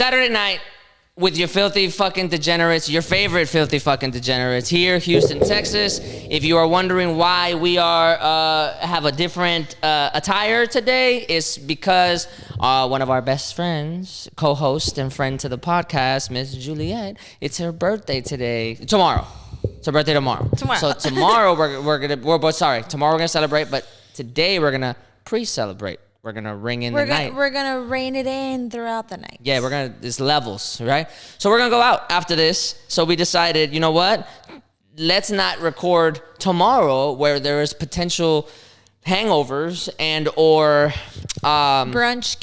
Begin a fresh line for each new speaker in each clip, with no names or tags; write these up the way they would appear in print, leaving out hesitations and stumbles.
Saturday night with your filthy fucking degenerates, your favorite filthy fucking degenerates here, Houston, Texas. If you are wondering why we have a different attire today, it's because one of our best friends, co-host and friend to the podcast, Miss Juliet, it's her birthday today. Tomorrow. It's her birthday tomorrow. So tomorrow tomorrow we're gonna celebrate, but today we're gonna pre-celebrate. We're going to ring in the night.
We're going to rein it in throughout the night.
Yeah, there's levels, right? So we're going to go out after this. So we decided, you know what? Let's not record tomorrow where there is potential hangovers and or
brunch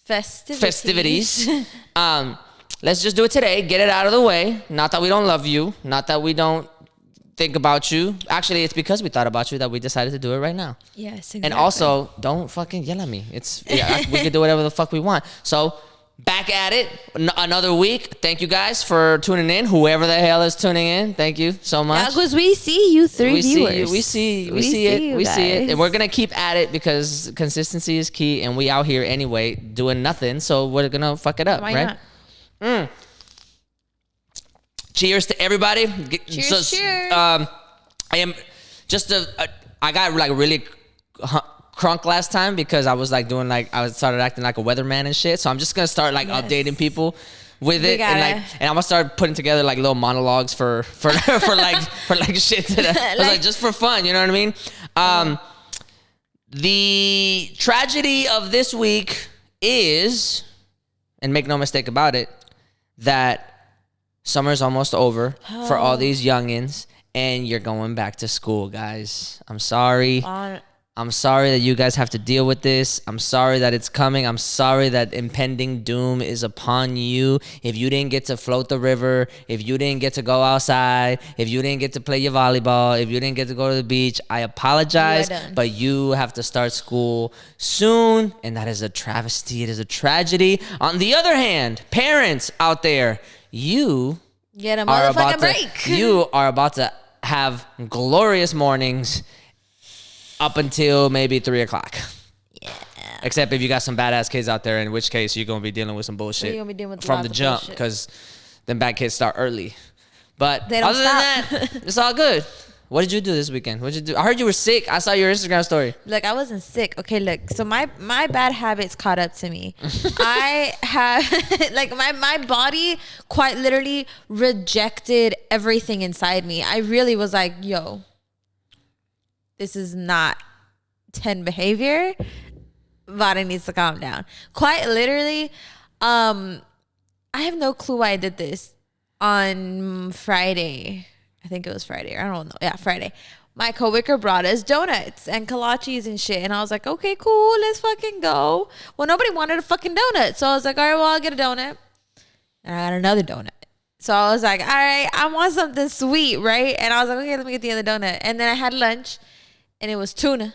festivities.
Let's just do it today. Get it out of the way. Not that we don't love you. Not that we don't think about you. Actually, it's because we thought about you that we decided to do it right now.
Yes, exactly.
And also, don't fucking yell at me. We can do whatever the fuck we want. So, back at it. Another week. Thank you guys for tuning in. Whoever the hell is tuning in, thank you so much.
Yeah, because we see you viewers.
We see it. And we're going to keep at it because consistency is key. And we out here anyway doing nothing. So, we're going to fuck it up,
Why
right? Cheers to everybody.
Cheers.
I am just I got like really crunk last time because I was like doing like I started acting like a weatherman and shit. So I'm just gonna start like updating people with it and I'm gonna start putting together like little monologues for like shit that I was like just for fun. You know what I mean? The tragedy of this week is, and make no mistake about it, that summer's almost over for all these youngins, and you're going back to school, guys. I'm sorry. I'm sorry that you guys have to deal with this. I'm sorry that it's coming. I'm sorry that impending doom is upon you. If you didn't get to float the river, if you didn't get to go outside, if you didn't get to play your volleyball, if you didn't get to go to the beach, I apologize, but you have to start school soon, and that is a travesty. It is a tragedy. On the other hand, parents out there, you
get a motherfucking break.
You are about to have glorious mornings up until maybe 3 o'clock. Yeah. Except if you got some badass kids out there, in which case you're gonna be dealing with some bullshit from the jump, because them bad kids start early. But other than that, it's all good. What did you do this weekend? What did you do? I heard you were sick. I saw your Instagram story.
Look, I wasn't sick. Okay, look. So my bad habits caught up to me. I have like my body quite literally rejected everything inside me. I really was like, yo, this is not 10 behavior. Body needs to calm down. Quite literally, I have no clue why I did this on Friday. I think it was Friday. I don't know. Yeah, Friday. My coworker brought us donuts and kolaches and shit. And I was like, okay, cool. Let's fucking go. Well, nobody wanted a fucking donut. So I was like, all right, well, I'll get a donut. And I got another donut. So I was like, all right, I want something sweet, right? And I was like, okay, let me get the other donut. And then I had lunch. And it was tuna.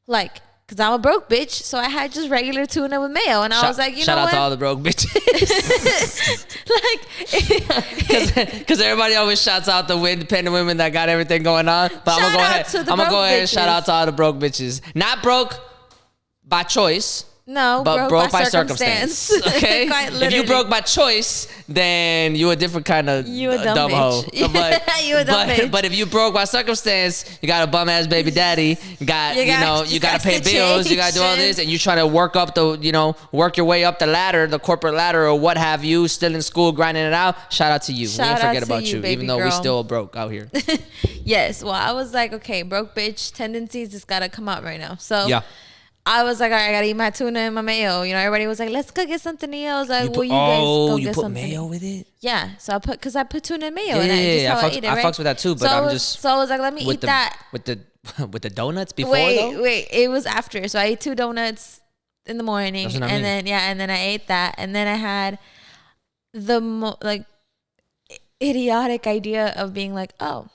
Like, because I'm a broke bitch. So I had just regular tuna with mayo. And I was like, you know what?
Shout out to all the broke bitches. Because everybody always shouts out the independent women that got everything going on. But I'm going to go ahead and shout out to all the broke bitches. Not broke by choice.
No,
but broke by circumstance. Okay? If you broke by choice, then you a different kind of dumb hoe. But,
you a dumb bitch.
But if you broke by circumstance, you got a bum ass baby daddy, you got to pay bills, you got to do all this, and you try to work your way up the ladder, the corporate ladder or what have you, still in school grinding it out. Shout out to you. We didn't forget about you, even though we still broke out here.
Yes. Well, I was like, okay, broke bitch tendencies just got to come out right now. So yeah. I was like, all right, I gotta eat my tuna and my mayo. You know, everybody was like, let's go get something to eat. I was like, you guys go get something.
You put mayo with it?
Yeah. So I put tuna and mayo.
Yeah. I fucks with that too, but
So I was like, let me eat that.
With the donuts before
Wait, it was after. So I ate 2 donuts in the morning. And then I ate that. And then I had the idiotic idea of being like, oh,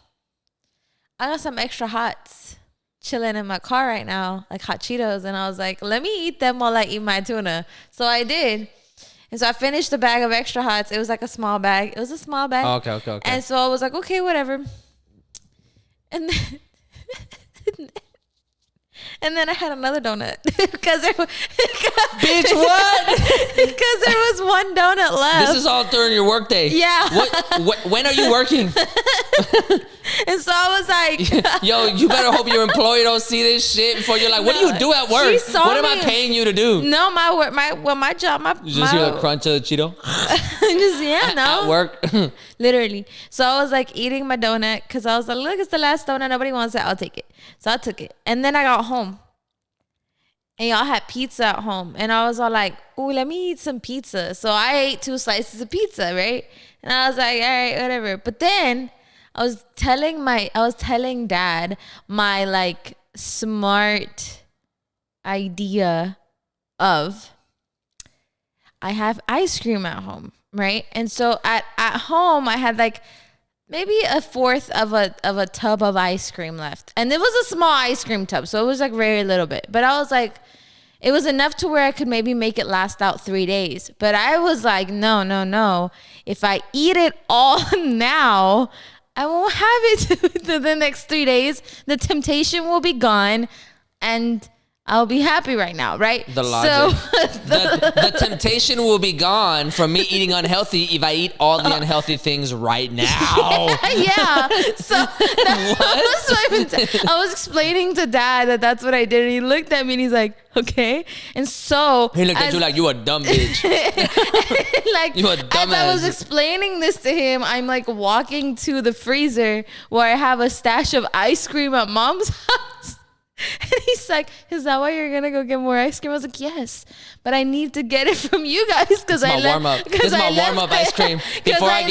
I got some extra hots chilling in my car right now, like hot Cheetos, and I was like, let me eat them while I eat my tuna. So I did, and so I finished the bag of extra hots. It was like a small bag. It was a small bag.
Oh, okay.
And so I was like, okay, whatever. And And then I had another donut because
Bitch, what?
Because there was one donut left.
This is all during your workday.
Yeah.
When are you working?
And so I was like,
yo, you better hope your employer don't see this shit before you're like, what do you do at work? What am I paying you to do?
No, my job,
you just hear the crunch of the Cheeto?
No.
At work?
Literally. So I was like eating my donut because I was like, look, it's the last donut. Nobody wants it. I'll take it. So I took it. And then I got home. And y'all had pizza at home. And I was all like, ooh, let me eat some pizza. So I ate 2 slices of pizza, right? And I was like, all right, whatever. But then I was telling Dad my like smart idea of I have ice cream at home, right? And so at home I had like maybe 1/4 of a tub of ice cream left. And it was a small ice cream tub, so it was like very little bit. But I was like, it was enough to where I could maybe make it last out 3 days. But I was like, no. If I eat it all now, I won't have it to the next 3 days. The temptation will be gone and I'll be happy right now, right?
The logic. So the temptation will be gone from me eating unhealthy if I eat all the unhealthy things right now.
Yeah. So I was explaining to Dad that's what I did. And he looked at me and he's like, okay. And so
he looked at you like you a dumb bitch.
Like
you a dumbass.
As I was explaining this to him, I'm like walking to the freezer where I have a stash of ice cream at Mom's house. And he's like, is that why you're gonna go get more ice cream? I was like, yes, but I need to get it from you guys because I
warm up. This is my warm up ice cream before I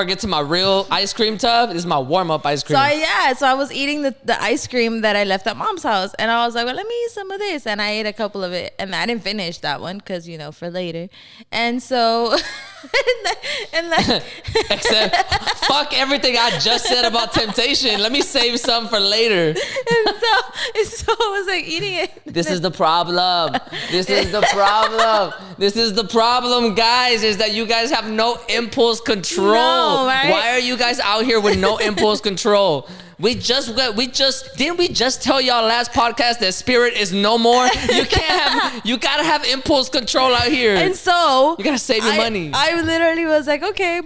get to my real ice cream tub. This is my warm up ice cream.
So I was eating the ice cream that I left at Mom's house, and I was like, well, let me eat some of this, and I ate a couple of it, and I didn't finish that one because for later, and so. and then,
except fuck everything I just said about temptation. Let me save some for later.
And so I was like eating it.
This is the problem. This is the problem, guys, is that you guys have no impulse control.
No, right?
Why are you guys out here with no impulse control? We just didn't we just tell y'all last podcast that spirit is no more? You gotta have impulse control out here.
And so
you gotta save your money.
I literally was like, okay,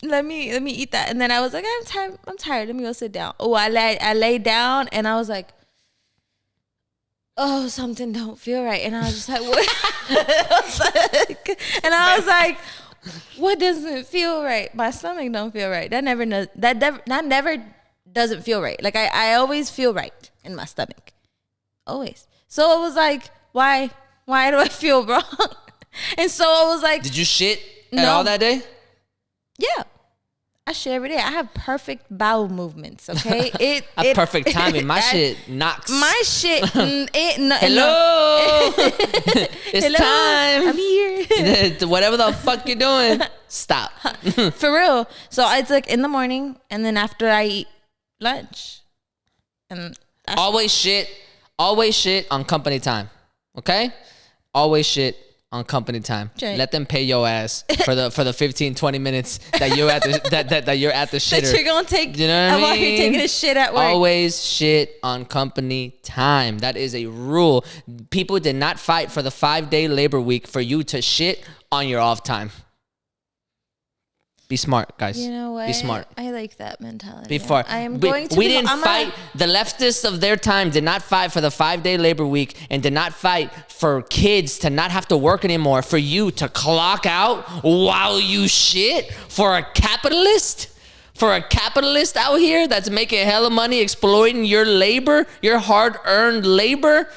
let me eat that. And then I was like, I'm tired. Let me go sit down. Oh, I laid down and I was like, oh, something don't feel right. And I was just like, what? And I was like, what doesn't feel right? My stomach don't feel right. That never doesn't feel right. Like I always feel right in my stomach. Always. So it was like, why do I feel wrong? And so I was like,
did you shit at all that day?
Yeah. I shit every day. I have perfect bowel movements, okay?
Perfect timing. My shit knocks.
My shit.
Hello. It's
Hello,
time.
I'm here.
Whatever the fuck you're doing, stop.
For real. So it's like in the morning and then after I eat lunch. And
always shit on company time. Okay? Always shit on company time.
Right.
Let them pay your ass for the 15-20 minutes that you're at the that you're at the shitter.
That you're gonna take.
You know what I mean?
While you're taking a shit at work.
Always shit on company time. That is a rule. People did not fight for the 5-day labor week for you to shit on your off time. Be smart, guys.
You know what?
Be smart.
I like that mentality.
Be smart. We didn't fight. The leftists of their time did not fight for the 5-day labor week and did not fight for kids to not have to work anymore, for you to clock out while you shit. For a capitalist out here that's making hella money exploiting your labor, your hard-earned labor.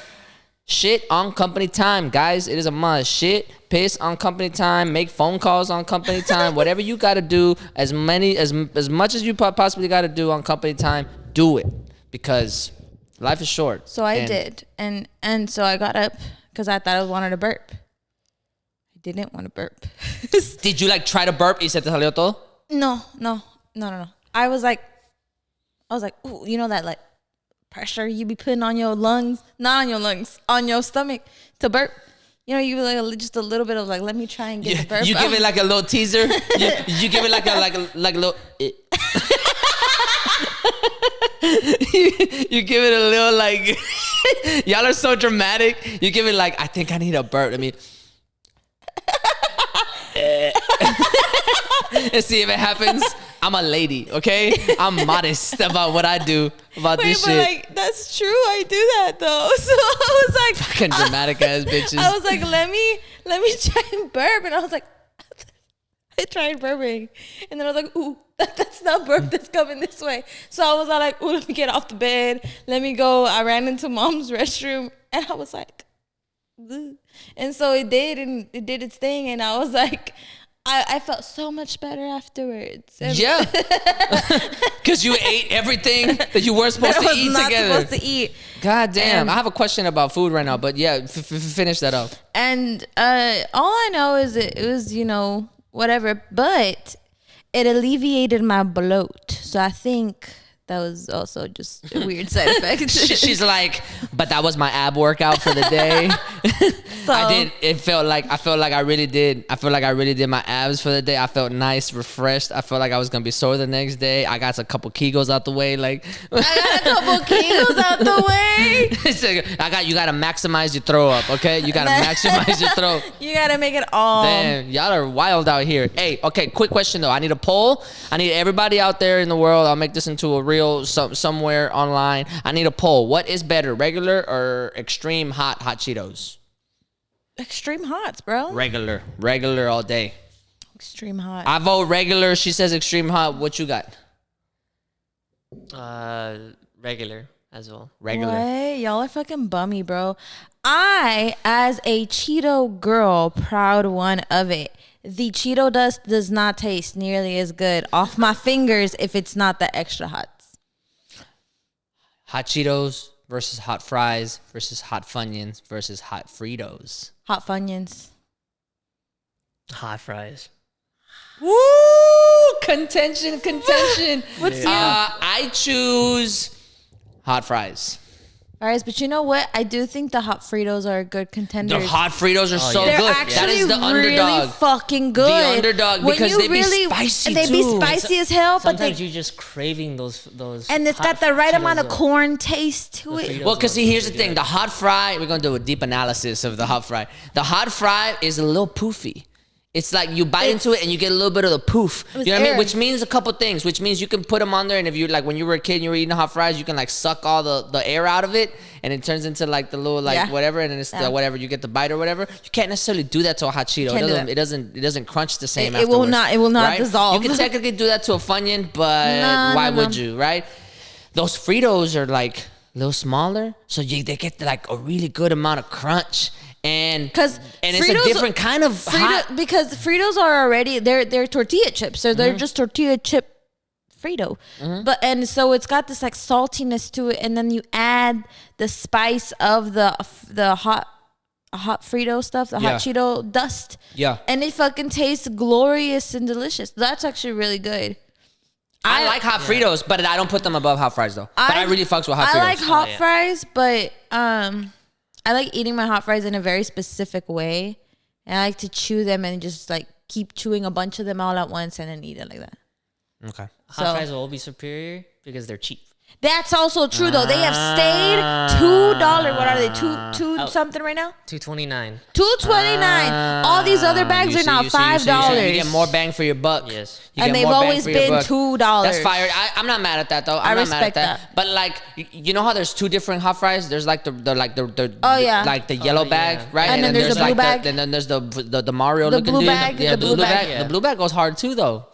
Shit on company time, guys. It is a must. Shit, piss on company time. Make phone calls on company time. Whatever you got to do, as much as you possibly got to do on company time, do it, because life is short.
So I did, and so I got up because I thought I wanted to burp. I didn't want to burp.
Did you try to burp y se te salió todo?
No. I was like, ooh, you know that pressure you be putting on your lungs, not on your lungs, on your stomach to burp. You know, you just a little bit of let me try and get the burp.
You give it a little teaser. You give it like a little. You give it a little Y'all are so dramatic. You give it like, I think I need a burp. I mean, and see if it happens. I'm a lady, okay? I'm modest about what I do about this shit.
Like, that's true. I do that though. So I was like,
fucking dramatic ass bitches.
I was like, let me try and burp, and I was like, I tried burping, and then I was like, ooh, that's not burp. That's coming this way. So I was all like, ooh, let me get off the bed. Let me go. I ran into mom's restroom, and I was like, ugh. And so it did its thing, and I was like, I felt so much better afterwards. And
yeah, because you ate everything that you weren't supposed to eat together.
Supposed to eat.
God damn! I have a question about food right now, but yeah, finish that off.
And all I know is it was, whatever, but it alleviated my bloat. So I think that was also just a weird side effect.
She's like, but that was my ab workout for the day.
So,
I felt like I really did my abs for the day. I felt nice, refreshed. I felt like I was gonna be sore the next day. I got a couple Kegels out the way. Like,
I got a couple Kegels out the way.
You gotta maximize your throw up, okay? You gotta maximize your throw.
You gotta make it all.
Damn, y'all are wild out here. Hey, okay, quick question though. I need a poll. I need everybody out there in the world. I'll make this into a reel somewhere online. I need a poll. What is better, regular or extreme hot Cheetos?
Extreme hots, bro.
Regular all day.
Extreme hot.
I vote regular. She says extreme hot. What you got?
Regular as well.
Regular.
What? Y'all are fucking bummy, bro. I, as a Cheeto girl, proud one of it, the Cheeto dust does not taste nearly as good off my fingers if it's not the extra hots.
Hot Cheetos versus hot fries versus hot Funyuns versus hot Fritos.
Hot Funyuns.
Hot fries.
Woo! Contention.
What's you?
I choose hot fries.
Fries, but you know what? I do think the hot Fritos are good contenders.
The hot Fritos are so
They're
good.
actually
That is the
really
underdog.
fucking good.
The underdog,
When
because
you
they be spicy
They
too.
be spicy as hell, but
Sometimes you're just craving those.
and it's got the right amount of corn taste to it.
Fritos
Well, because see, here's the
really
thing.
good.
The hot fry, we're going to do a deep analysis of the hot fry. The hot fry is a little poofy. It's like you bite into it and you get a little bit of the poof. You know what I mean?
air.
Which means a couple things. Which means you can put them on there, and if you like when you were a kid and you were eating hot fries, you can like suck all the air out of it, and it turns into like the little like whatever, and then it's the whatever you get the bite or whatever. You can't necessarily do that to a hot Cheeto. It doesn't crunch the same.
It will not
right?
dissolve.
You can technically do that to a Funyun, but why would you? Right? Those Fritos are like a little smaller, so they get like a really good amount of crunch. And it's a different kind of hot.
Because Fritos are already they're tortilla chips, so they're just tortilla chip Frito. But and so it's got this like saltiness to it, and then you add the spice of the hot Frito stuff, the hot Cheeto dust.
Yeah.
And it fucking tastes glorious and delicious. That's actually really good.
I like hot Fritos, but I don't put them above hot fries though. But I really fucks with hot Fritos.
I like hot fries, but I like eating my hot fries in a very specific way. And I like to chew them and just like keep chewing a bunch of them all at once and then eat it like that.
Okay.
Hot fries will all be superior because they're cheap.
That's also true though. They have stayed $2. What are they? Two something right now?
$2.29.
$2.29. All these other bags are now $5.
You get more bang for your buck.
Yes.
And they've always been $2.
That's fire. I'm not mad at that though. I'm not mad at that. But like, you know how there's two different hot fries? There's like the like the yellow bag, right?
And then there's the blue bag.
And then there's the Mario
The
looking
blue
dude.
bag.
Yeah,
The blue bag.
The blue bag goes hard too though.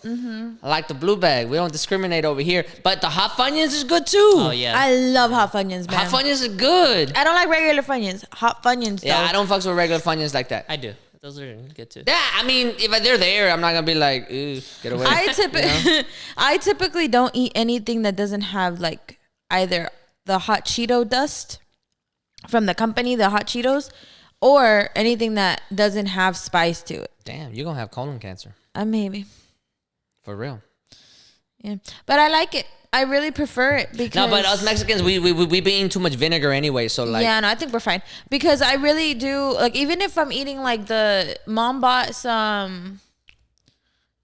I like the blue bag. We don't discriminate over here. But the hot Funyuns is good too.
Oh yeah.
I love hot Funyuns, man.
Hot Funyuns are good.
I don't like regular Funyuns. Hot Funyuns, though.
Yeah, I don't fucks with regular Funyuns like that.
I do. Those are good too.
Yeah, I mean, if they're there, I'm not gonna be like, ooh, get away.
I typically don't eat anything that doesn't have like either the hot Cheeto dust from the company, the hot Cheetos, or anything that doesn't have spice to it.
Damn, you're gonna have colon cancer.
Maybe.
For real.
Yeah, but I like it. I really prefer it because
no, but us Mexicans, we be eating too much vinegar anyway. So like,
yeah, no, I think we're fine because I really do like even if I'm eating like the mom bought some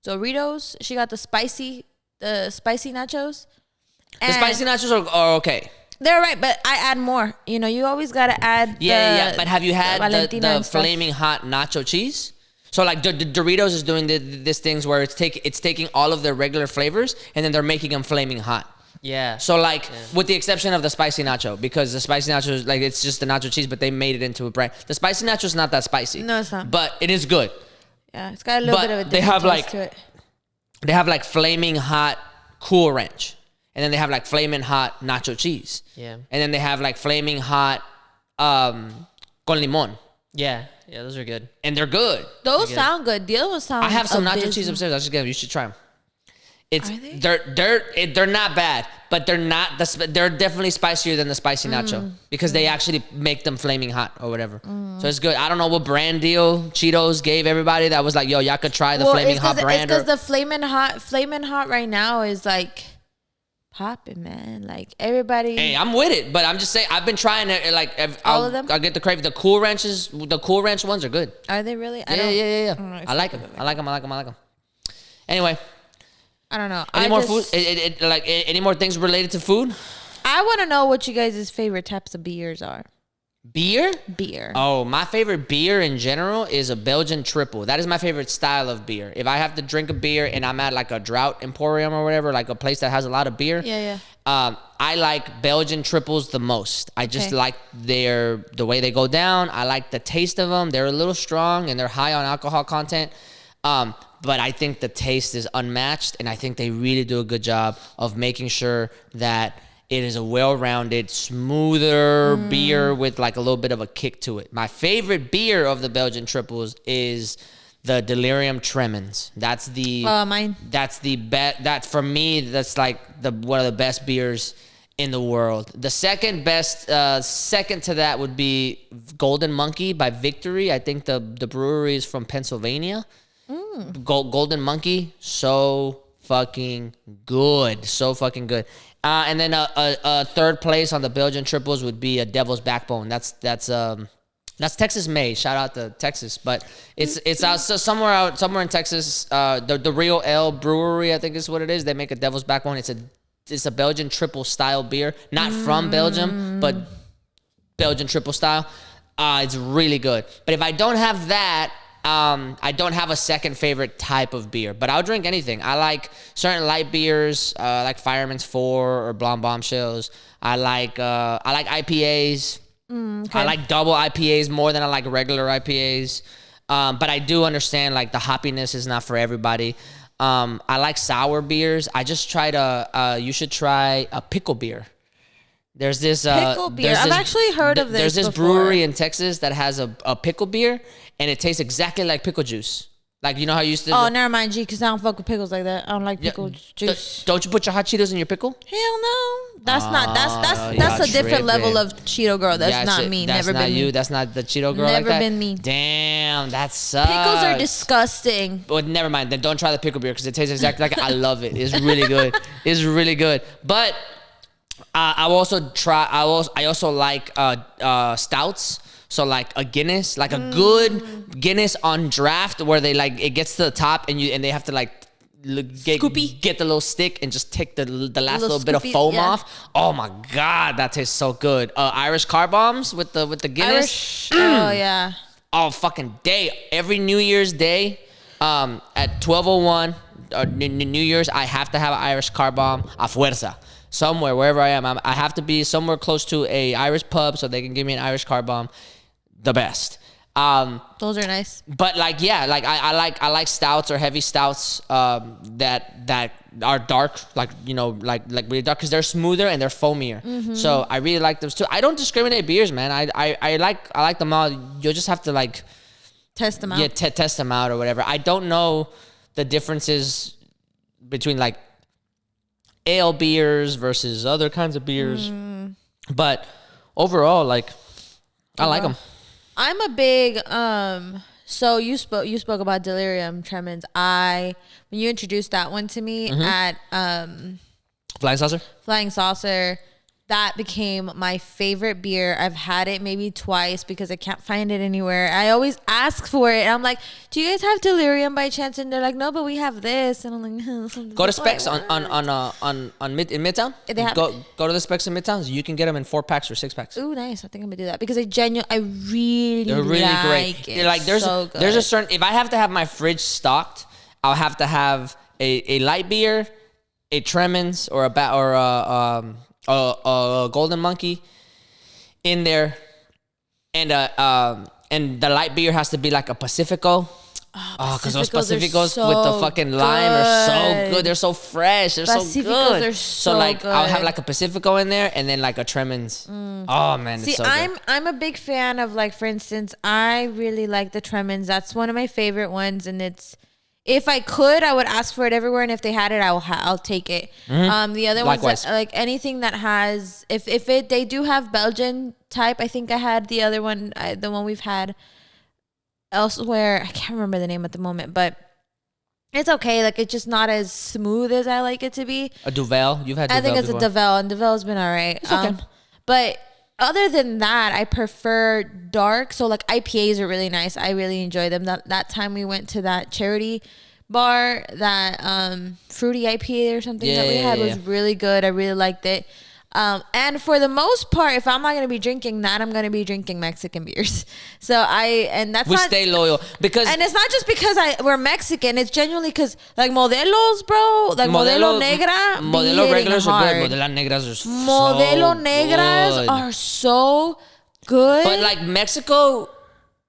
Doritos, she got the spicy nachos.
The spicy nachos are okay.
They're right, but I add more. You know, you always gotta add.
Yeah. But have you had
Valentina
the
and stuff.
flaming hot nacho cheese? So like the Doritos is doing this things where it's taking all of their regular flavors and then they're making them flaming hot.
Yeah.
So like with the exception of the spicy nacho, because the spicy nacho is like it's just the nacho cheese, but they made it into a brand. The spicy nacho is not that spicy.
No, it's not.
But it is good.
Yeah, it's got a little bit of a
they
different
have
taste
like
to it.
they have like flaming hot Cool Ranch, and then they have like flaming hot nacho cheese.
Yeah.
And then they have like flaming hot con limon,
Yeah. Yeah, those are good.
and they're good.
Those sound good. The other ones sound.
I have some nacho
abysmal.
cheese upstairs. I should get them. You should try them. It's
Are they?
they're not bad, but they're not they're definitely spicier than the spicy nacho because they actually make them flaming hot or whatever. So it's good. I don't know what brand deal Cheetos gave everybody that was like, yo, y'all could try the flaming hot brand.
It's because the flaming hot right now is like popping, man. Like everybody.
Hey, I'm with it, but I'm just saying I've been trying to like
All of them?
I'll get the crave. The Cool Ranches, the Cool Ranch ones are good.
Are they really?
Yeah.
I don't know if
I like them. I like them. Anyway,
I don't know.
any more food? Like any more things related to food?
I want to know what you guys' favorite types of beers are.
Beer?
Beer.
Oh, my favorite beer in general is a Belgian triple. That is my favorite style of beer. If I have to drink a beer and I'm at like a drought emporium or whatever, like a place that has a lot of beer,
Yeah.
I like Belgian triples the most. I just
Okay.
like the way they go down. I like the taste of them. They're a little strong and they're high on alcohol content. But I think the taste is unmatched, and I think they really do a good job of making sure that it is a well-rounded, smoother beer with like a little bit of a kick to it. My favorite beer of the Belgian triples is the Delirium Tremens. That's the
Mine.
That's the best. That for me, that's like one of the best beers in the world. The second best, second to that would be Golden Monkey by Victory. I think the brewery is from Pennsylvania. Golden Monkey, so fucking good. And then a third place on the Belgian triples would be a Devil's Backbone. That's Texas made. Shout out to Texas, but it's out somewhere in Texas. The Real Ale Brewery, I think is what it is. They make a Devil's Backbone. It's a Belgian triple style beer, not from Belgium, but Belgian triple style. It's really good. But if I don't have that, I don't have a second favorite type of beer, but I'll drink anything. I like certain light beers, like Fireman's 4 or Blonde Bombshells. I like IPAs.
Okay.
I like double IPAs more than I like regular IPAs. But I do understand like the hoppiness is not for everybody. I like sour beers. I just tried you should try a Pickle Beer. There's this
Pickle beer. I've actually heard of this.
There's this
before.
brewery in Texas that has a pickle beer, and it tastes exactly like pickle juice. Like, you know how you used to.
Oh, never mind, G, because I don't fuck with pickles like that. I don't like pickle juice.
Don't you put your hot Cheetos in your pickle?
Hell no. That's not. That's
y'all
a different
tripping.
level of Cheeto girl. That's not me.
That's
Never
not
been
you.
me.
That's not the Cheeto girl.
Never
like that?
been me.
Damn, that sucks.
Pickles are disgusting.
But never mind. Then don't try the pickle beer because it tastes exactly like it. I love it. It's really good. It's really good. But I also like stouts. So like a Guinness, like a good Guinness on draft where they like it gets to the top and they have to like
Scoopy.
get the little stick and just take the last little bit of
scoopy,
foam
yeah.
off. Oh my god, that tastes so good. Irish car bombs with the Guinness.
Oh yeah.
Oh fucking day. Every New Year's Day, at 12:01 New Year's, I have to have an Irish car bomb a fuerza. Somewhere, wherever I am, I have to be somewhere close to a Irish pub so they can give me an Irish car bomb. The best.
Those are nice.
But like, yeah, like I like stouts or heavy stouts that are dark, like, you know, like really dark because they're smoother and they're foamier. So I really like those too. I don't discriminate beers, man. I like them all. You'll just have to like
Test them out.
yeah test them out or whatever. I don't know the differences between like ale beers versus other kinds of beers, but overall, like I like them.
I'm a big so you spoke about Delirium Tremens. When you introduced that one to me at
Flying saucer.
Flying Saucer, that became my favorite beer. I've had it maybe twice because I can't find it anywhere. I always ask for it. I'm like, do you guys have delirium by chance? And they're like, no, but we have this. And I'm like,
go to Specs in Midtown.
They have
go to the Specs in Midtown. You can get them in 4-packs or 6-packs.
Ooh, nice. I think I'm gonna do that because I really
They're really
like
great.
it.
Like there's a certain, if I have to have my fridge stocked, I'll have to have a light beer, a Tremens, or a Golden Monkey in there, and the light beer has to be like a Pacifico. Because those Pacificos with the fucking lime are so good. They're so fresh. They're so good.
Are so
like
good.
I'll have like a Pacifico in there and then like a Tremens. Oh man,
See,
it's so good.
I'm a big fan of, like, for instance, I really like the Tremens. That's one of my favorite ones, and it's, if I could, I would ask for it everywhere, and if they had it, I'll take it. The other
Likewise.
ones, like anything that has, if they do have Belgian type. I think I had the other one, the one we've had elsewhere. I can't remember the name at the moment, but it's okay. Like, it's just not as smooth as I like it to be.
A Duvel, you've had Duvel
I think it's
before.
a Duvel, and Duvel's been all right.
It's okay.
But other than that, I prefer dark. So like IPAs are really nice. I really enjoy them. That time we went to that charity bar, that fruity IPA or something that we had was really good. I really liked it. And for the most part, if I'm not going to be drinking that, I'm going to be drinking Mexican beers. So we
stay loyal because,
and it's not just because we're Mexican. It's genuinely because, like, Modelos, bro, like Modelo Negra,
Modelo regulars are
hard.
good. Modelo Negras are
Modelo
so
Negras
good.
are so good.
But like Mexico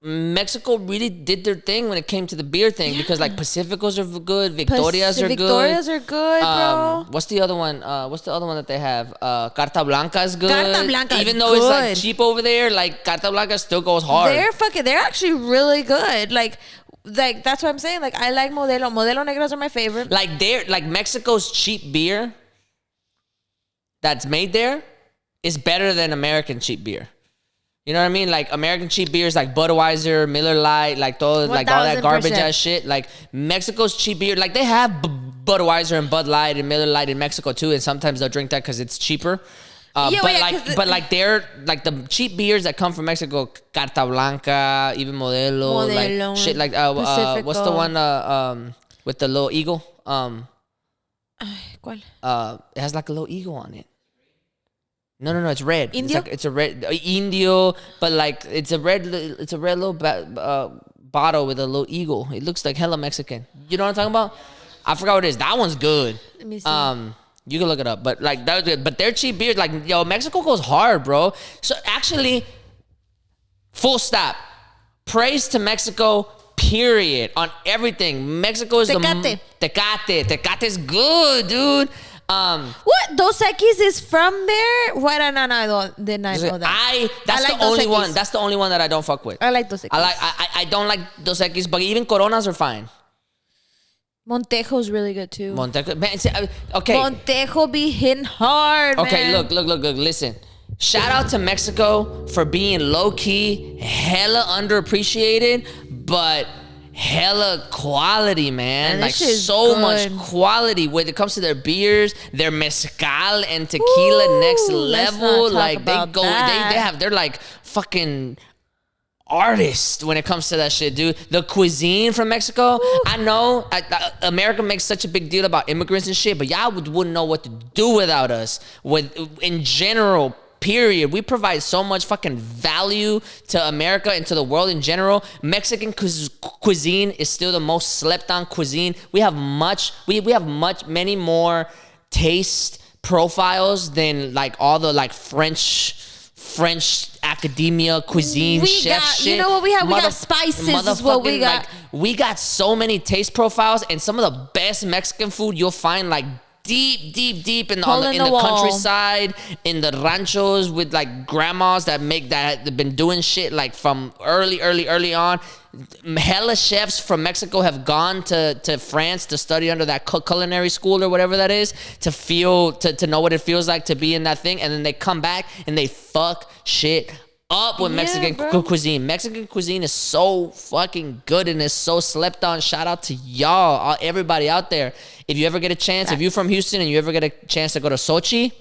really did their thing when it came to the beer thing, because like Pacificos are good, Victorias are good.
Victorias are good, bro.
What's the other one? That they have? Carta Blanca is good.
Carta Blanca is
even though it's like
good.
cheap over there, like Carta Blanca still goes hard.
They're actually really good. Like that's what I'm saying. Like, I like Modelo Negras are my favorite.
Like Mexico's cheap beer that's made there is better than American cheap beer. You know what I mean? Like, American cheap beers like Budweiser, Miller Lite, like all that garbage ass shit. Like, Mexico's cheap beer, like they have Budweiser and Bud Light and Miller Lite in Mexico too, and sometimes they'll drink that because it's cheaper. But they're like the cheap beers that come from Mexico, Carta Blanca, even Modelo, like shit like what's the one with the little eagle?
¿Cuál?
It has like a little eagle on it. No, it's red.
Indio?
It's a red Indio, but like it's a red little bottle with a little eagle. It looks like hella Mexican. You know what I'm talking about? I forgot what it is. That one's good.
Let me see.
You can look it up, but like that was good. But they're cheap beers. Like, yo, Mexico goes hard, bro. So actually, full stop. Praise to Mexico. Period. On everything. Mexico is
Tecate.
Tecate is good, dude.
What? Dos Equis is from there? What? No, didn't I know that?
That's
like
the only
Dos Equis.
one. That's the only one that I don't fuck with.
I like Dos Equis.
I don't like Dos Equis, but even Coronas are fine.
Montejo's really good too.
Montejo, man, okay.
Montejo be hitting hard,
Okay,
man.
look. Listen. Shout out to Mexico for being low key, hella underappreciated, but hella quality, man. Like, so much quality when it comes to their beers, their mezcal and tequila. Next level. Like, they're like fucking artists when it comes to that shit, dude. The cuisine from Mexico. I know America makes such a big deal about immigrants and shit, but y'all wouldn't know what to do without us. In general, period. We provide so much fucking value to America and to the world in general. Mexican cuisine is still the most slept on cuisine. We have many more taste profiles than like all the like French academia cuisine chef shit.
You know what we have? We got spices is what we got.
Like, we got so many taste profiles, and some of the best Mexican food you'll find like deep in the countryside, in the ranchos with like grandmas that have been doing shit like from early on. Hella chefs from Mexico have gone to France to study under that culinary school or whatever that is, to know what it feels like to be in that thing, and then they come back and they fuck shit up with Mexican cuisine. Mexican cuisine is so fucking good and is so slept on. Shout out to y'all, everybody out there. If you ever get a chance, if you're from Houston and you ever get a chance to go to Sochi,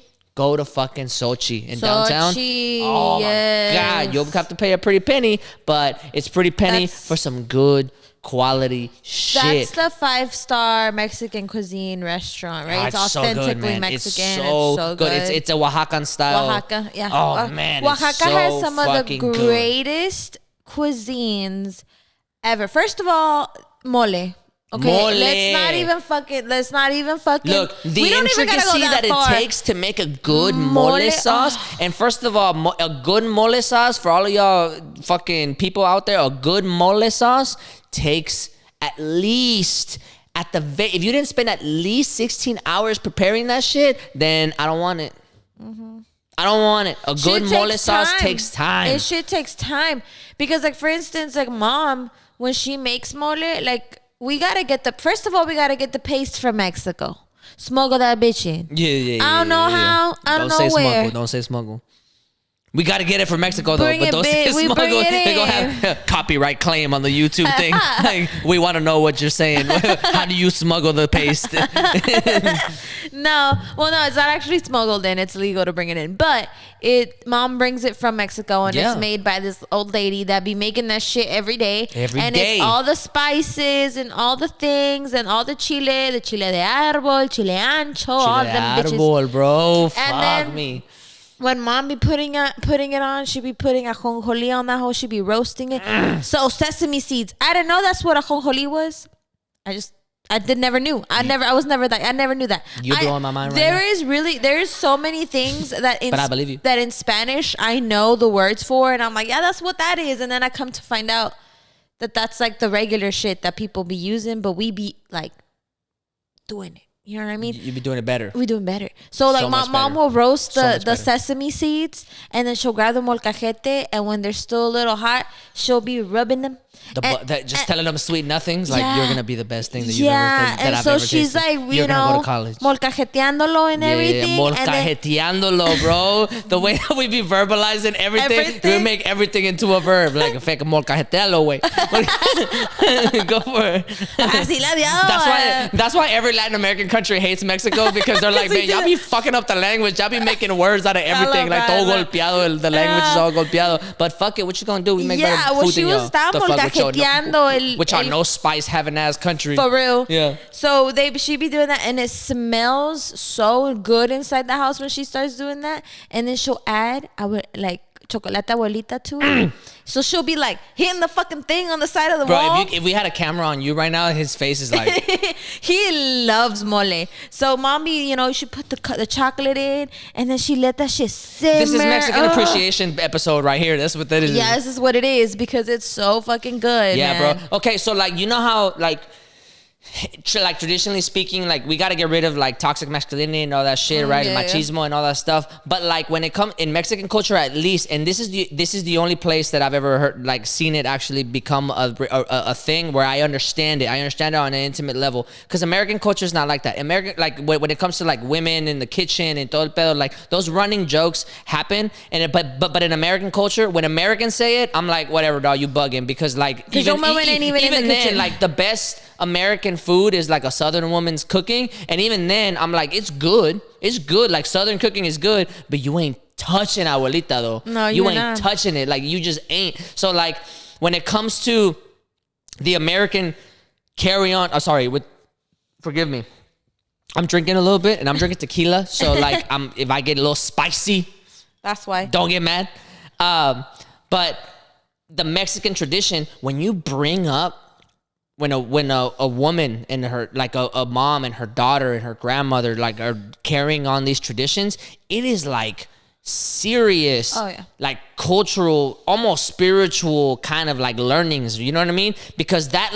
go to fucking Sochi in downtown.
Sochi,
Oh
yes.
my God, you'll have to pay a pretty penny, but it's pretty penny
That's-
for some good quality shit.
That's the 5-star Mexican cuisine restaurant, right?
Oh,
It's
so good,
authentically
man.
Mexican.
It's so good.
good.
It's a Oaxacan style.
Oaxaca, yeah.
Oh man, it's
Oaxaca
so
has some of the
fucking good.
greatest cuisines ever. First of all, mole. Okay,
Mole.
let's not even fucking.
Look, the
we don't even gotta go
intricacy that
far.
it takes to make a good mole
Mole,
sauce. And first of all, a good mole sauce, for all of y'all fucking people out there, a good mole sauce takes at least, if you didn't spend at least 16 hours preparing that shit, then I don't want it. I don't want it. A good
Shit
mole
takes
sauce
time.
takes time.
It shit takes time. Because, like, for instance, like, mom, when she makes mole, like, we gotta get the paste from Mexico. Smuggle that bitch in.
Yeah.
I don't know how. I don't know
say
where.
smuggle. Don't say smuggle. We got to get it from Mexico, though.
Bring
But
it,
don't
bitch.
say
We
smuggle.
bring it
They're going to
in.
have copyright claim on the YouTube thing. Like, we want to know what you're saying. How do you smuggle the paste?
No, well, no, it's not actually smuggled in. It's legal to bring it in, but mom brings it from Mexico, and
Yeah.
it's made by this old lady that be making that shit every day.
Every
and
day.
it's all the spices and all the things and all the chile de árbol, chile ancho, all
Chile
them bitches.
árbol, bro. Fuck
then-
me.
When mom be putting it on, she be putting ajonjoli on that hoe. She be roasting it. So sesame seeds. I didn't know that's what ajonjoli was. I never knew. I never knew that.
You're blowing my mind right
There is so many things that
But I believe you.
that in Spanish I know the words for, and I'm like, yeah, that's what that is. And then I come to find out that that's like the regular shit that people be using, but we be like doing it. You know what I mean?
You be doing it better.
We doing better. So like
much
mom
better.
will roast
So much
the
better.
sesame seeds, and then she'll grab the molcajete, and when they're still a little hot, she'll be rubbing them.
Just telling them sweet nothings, like
Yeah.
you're gonna be the best thing that you've ever
Yeah,
that
and
I've
so
ever
she's
tasted.
like,
you're gonna go
know,
to college.
molcajeteándolo and everything. and then-
Molcajeteándolo, bro. The way that we be verbalizing everything, we
Everything.
make everything into a verb, like a fake molcajetealo way. Go for it.
Así la dio.
That's why every Latin American country hates Mexico, because they're like,
we
man,
do
y'all
that.
be fucking up the language. Y'all be making words out of everything, like
that,
todo
I love-
golpeado. The language is all golpeado. But fuck it, what you gonna do? We make
Yeah,
better
well,
food
she
than
was
y'all.
estaba
The fuck with y'all,
molcajeteando
which are
el-
no spice having ass country.
For real.
Yeah.
So she be doing that, and it smells so good inside the house when she starts doing that. And then she'll add like chocolate abuelita to it. So she'll be like hitting the fucking thing on the side of the wall.
Bro, if we had a camera on you right now, his face is like,
He loves mole. So mommy, she put the chocolate in, and then she let that shit simmer.
this is Mexican
Ugh.
appreciation episode right here. That's what that is.
Yeah, this is what it is because it's so fucking good.
Yeah,
man.
bro. Okay, so like, you know how like traditionally speaking, like we got to get rid of like toxic masculinity and all that shit, right?
yeah,
Machismo and all that stuff. But like when it comes in Mexican culture, at least, and this is the only place that I've ever heard, like seen it actually become a thing where I understand it. I understand it on an intimate level, because American culture is not like that. American, like when it comes to like women in the kitchen and todo el pedo, like those running jokes happen. But in American culture, when Americans say it, I'm like, whatever, dog, you bugging, because like
your woman ain't even in the
then,
kitchen.
like the best American food is like a Southern woman's cooking, and even then I'm like, it's good, like Southern cooking is good, but you ain't touching abuelita though.
No,
you
you're
ain't
not.
touching it, like you just ain't. So like when it comes to the American forgive me, I'm drinking a little bit and I'm drinking tequila, so like if I get a little spicy,
That's why.
don't get mad. But the Mexican tradition, when you bring up when a woman and her, like a mom and her daughter and her grandmother like are carrying on these traditions, it is like serious,
Oh, yeah.
like cultural, almost spiritual kind of like learnings, you know what I mean? Because that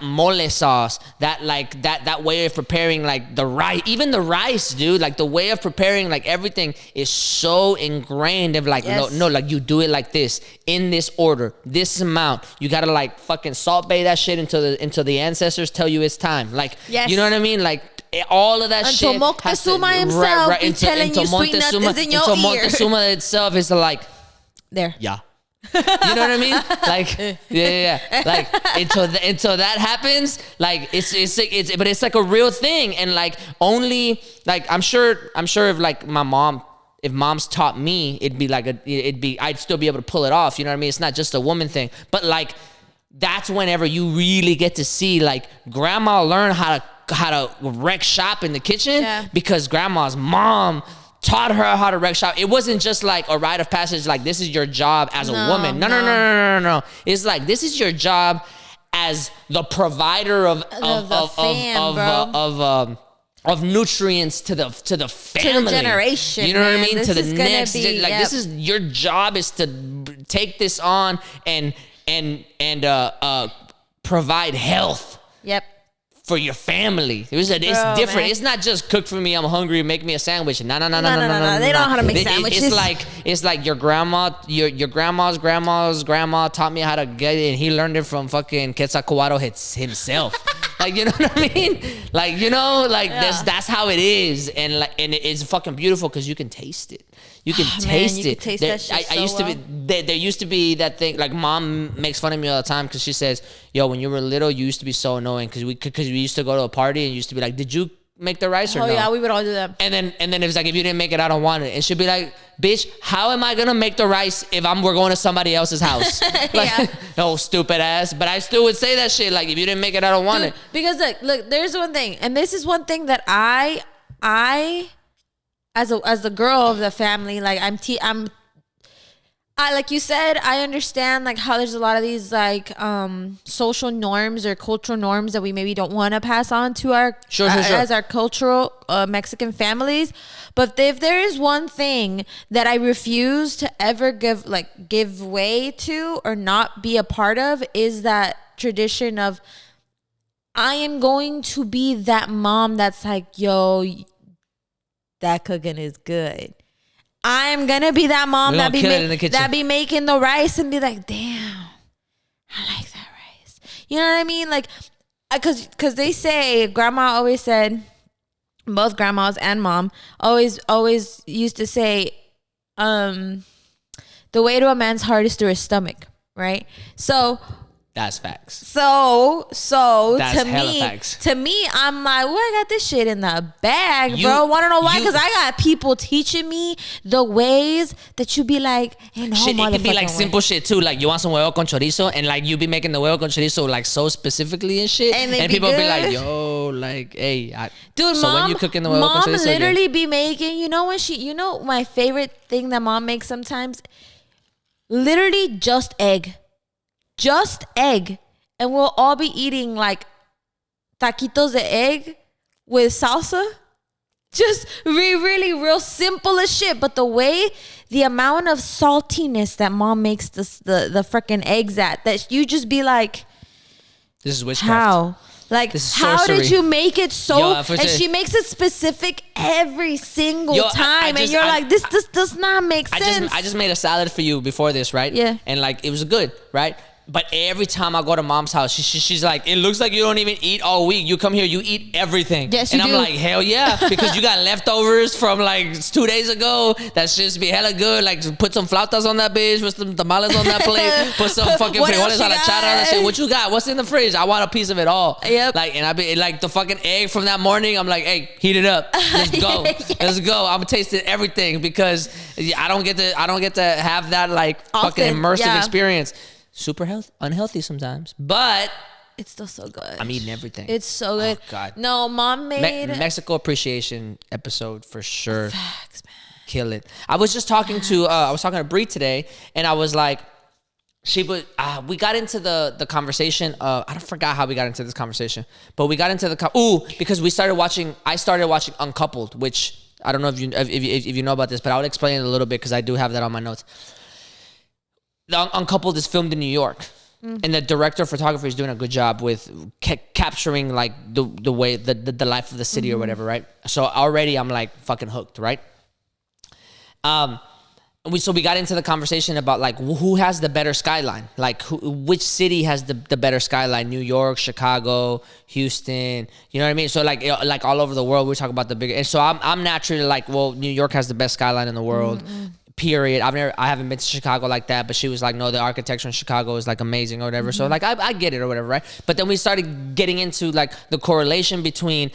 mole sauce, that way of preparing like the rice, even the rice, dude, like the way of preparing like everything is so ingrained of like,
Yes.
no, like you do it like this, in this order, this amount, you gotta like fucking salt bay that shit until the ancestors tell you it's time, like,
Yes.
you know what I mean? Like all of that
Until
shit
Moctezuma himself be telling you sweet nothings in your
until
ear.
Montezuma itself is like,
There.
yeah. You know what I mean? Like, yeah. Like until that happens, like but it's like a real thing, and like only like I'm sure if like my mom if mom's taught me, I'd still be able to pull it off. You know what I mean? It's not just a woman thing, but like that's whenever you really get to see like grandma learn how to wreck shop in the kitchen because grandma's mom taught her how to wreck shop. It wasn't just like a rite of passage, like this is your job as a woman. No. It's like this is your job as the provider of nutrients to the family,
to the generation.
You know what I mean?
This
to the
is
next,
be,
like this is your job is to take this on and provide health.
Yep.
For your family. It's different. Man. It's not just cook for me, I'm hungry, make me a sandwich. No.
They don't know how to make sandwiches.
It's like your grandma, your grandma's grandma taught me how to get it, and he learned it from fucking Quetzalcoatl himself. Like, you know what I mean? Like, you know, like that's how it is. And it's fucking beautiful because you can taste it. You can taste it.
Can taste that shit
there used to be that thing, like mom makes fun of me all the time because she says, yo, when you were little, you used to be so annoying because we used to go to a party and you used to be like, did you make the rice or no?
Oh yeah, we would all do that.
And then it was like, if you didn't make it, I don't want it. And she'd be like, bitch, how am I gonna make the rice if we're going to somebody else's house? Like, no, stupid ass. But I still would say that shit. Like, if you didn't make it, I don't want it.
Because look, there's one thing, and this is one thing that I as the girl of the family, like I like you said, I understand like how there's a lot of these like social norms or cultural norms that we maybe don't want to pass on to our as our cultural Mexican families. But if there is one thing that I refuse to ever give way to or not be a part of, is that tradition of I am going to be that mom that's like, yo, that cooking is good. I'm gonna be that mom that be making the rice and be like, damn, I like that rice. You know what I mean? Like, cause they say, grandma always said, both grandmas and mom always used to say, the way to a man's heart is through his stomach, right? So.
That's facts.
So
that's facts.
To me, I'm like, well, I got this shit in the bag, bro. Wanna know why? Because I got people teaching me the ways that you be like, ain't no shit. It could be
like simple shit too. Like you want some huevo con chorizo, and like you be making the huevo con chorizo like so specifically and shit, and people be like, yo, like, hey,
dude,
so
mom,
when you cooking the huevo con chorizo,
mom literally be making. You know my favorite thing that mom makes sometimes, literally just egg. Just egg, and we'll all be eating like taquitos de egg with salsa. Just really real simple as shit. But the amount of saltiness that mom makes the freaking eggs at, that you just be like,
this is witchcraft.
How? Like, how did you make it so? And she makes it specific every single time. And you're like, this does not make sense.
I just made a salad for you before this, right?
Yeah.
And like, it was good, right? But every time I go to mom's house, she's like, it looks like you don't even eat all week. You come here, you eat everything.
Yes,
and
you
I'm
do.
like, hell yeah, because you got leftovers from like 2 days ago. That shit's be hella good. Like, put some flautas on that bitch, put some tamales on that plate, put some fucking frijoles a la chara. That shit. What you got? What's in the fridge? I want a piece of it all.
Yep.
Like, and I be like the fucking egg from that morning. I'm like, hey, heat it up. Let's go. Yes. Let's go. I'm tasting everything because I don't get to have that like fucking immersive experience. Super unhealthy sometimes, but
it's still so good.
I'm eating everything.
It's so good.
Oh, God.
No, mom made
Mexico appreciation episode for sure.
Facts, man.
Kill it. I was just talking to Bree today, and I was like, we got into the conversation. I forgot how we got into this conversation, but we got into because I started watching Uncoupled, which I don't know if you know about this, but I would explain it a little bit because I do have that on my notes. The Uncoupled is filmed in New York, and the director of photography is doing a good job with capturing like the way the life of the city or whatever, right? So already I'm like fucking hooked, right? We got into the conversation about like who has the better skyline, like which city has the better skyline? New York, Chicago, Houston, you know what I mean? So like all over the world we talk about the bigger, and so I'm naturally like, well, New York has the best skyline in the world. Period. I haven't been to Chicago like that, but she was like, no, the architecture in Chicago is like amazing or whatever. So like I get it or whatever, right? But then we started getting into like the correlation between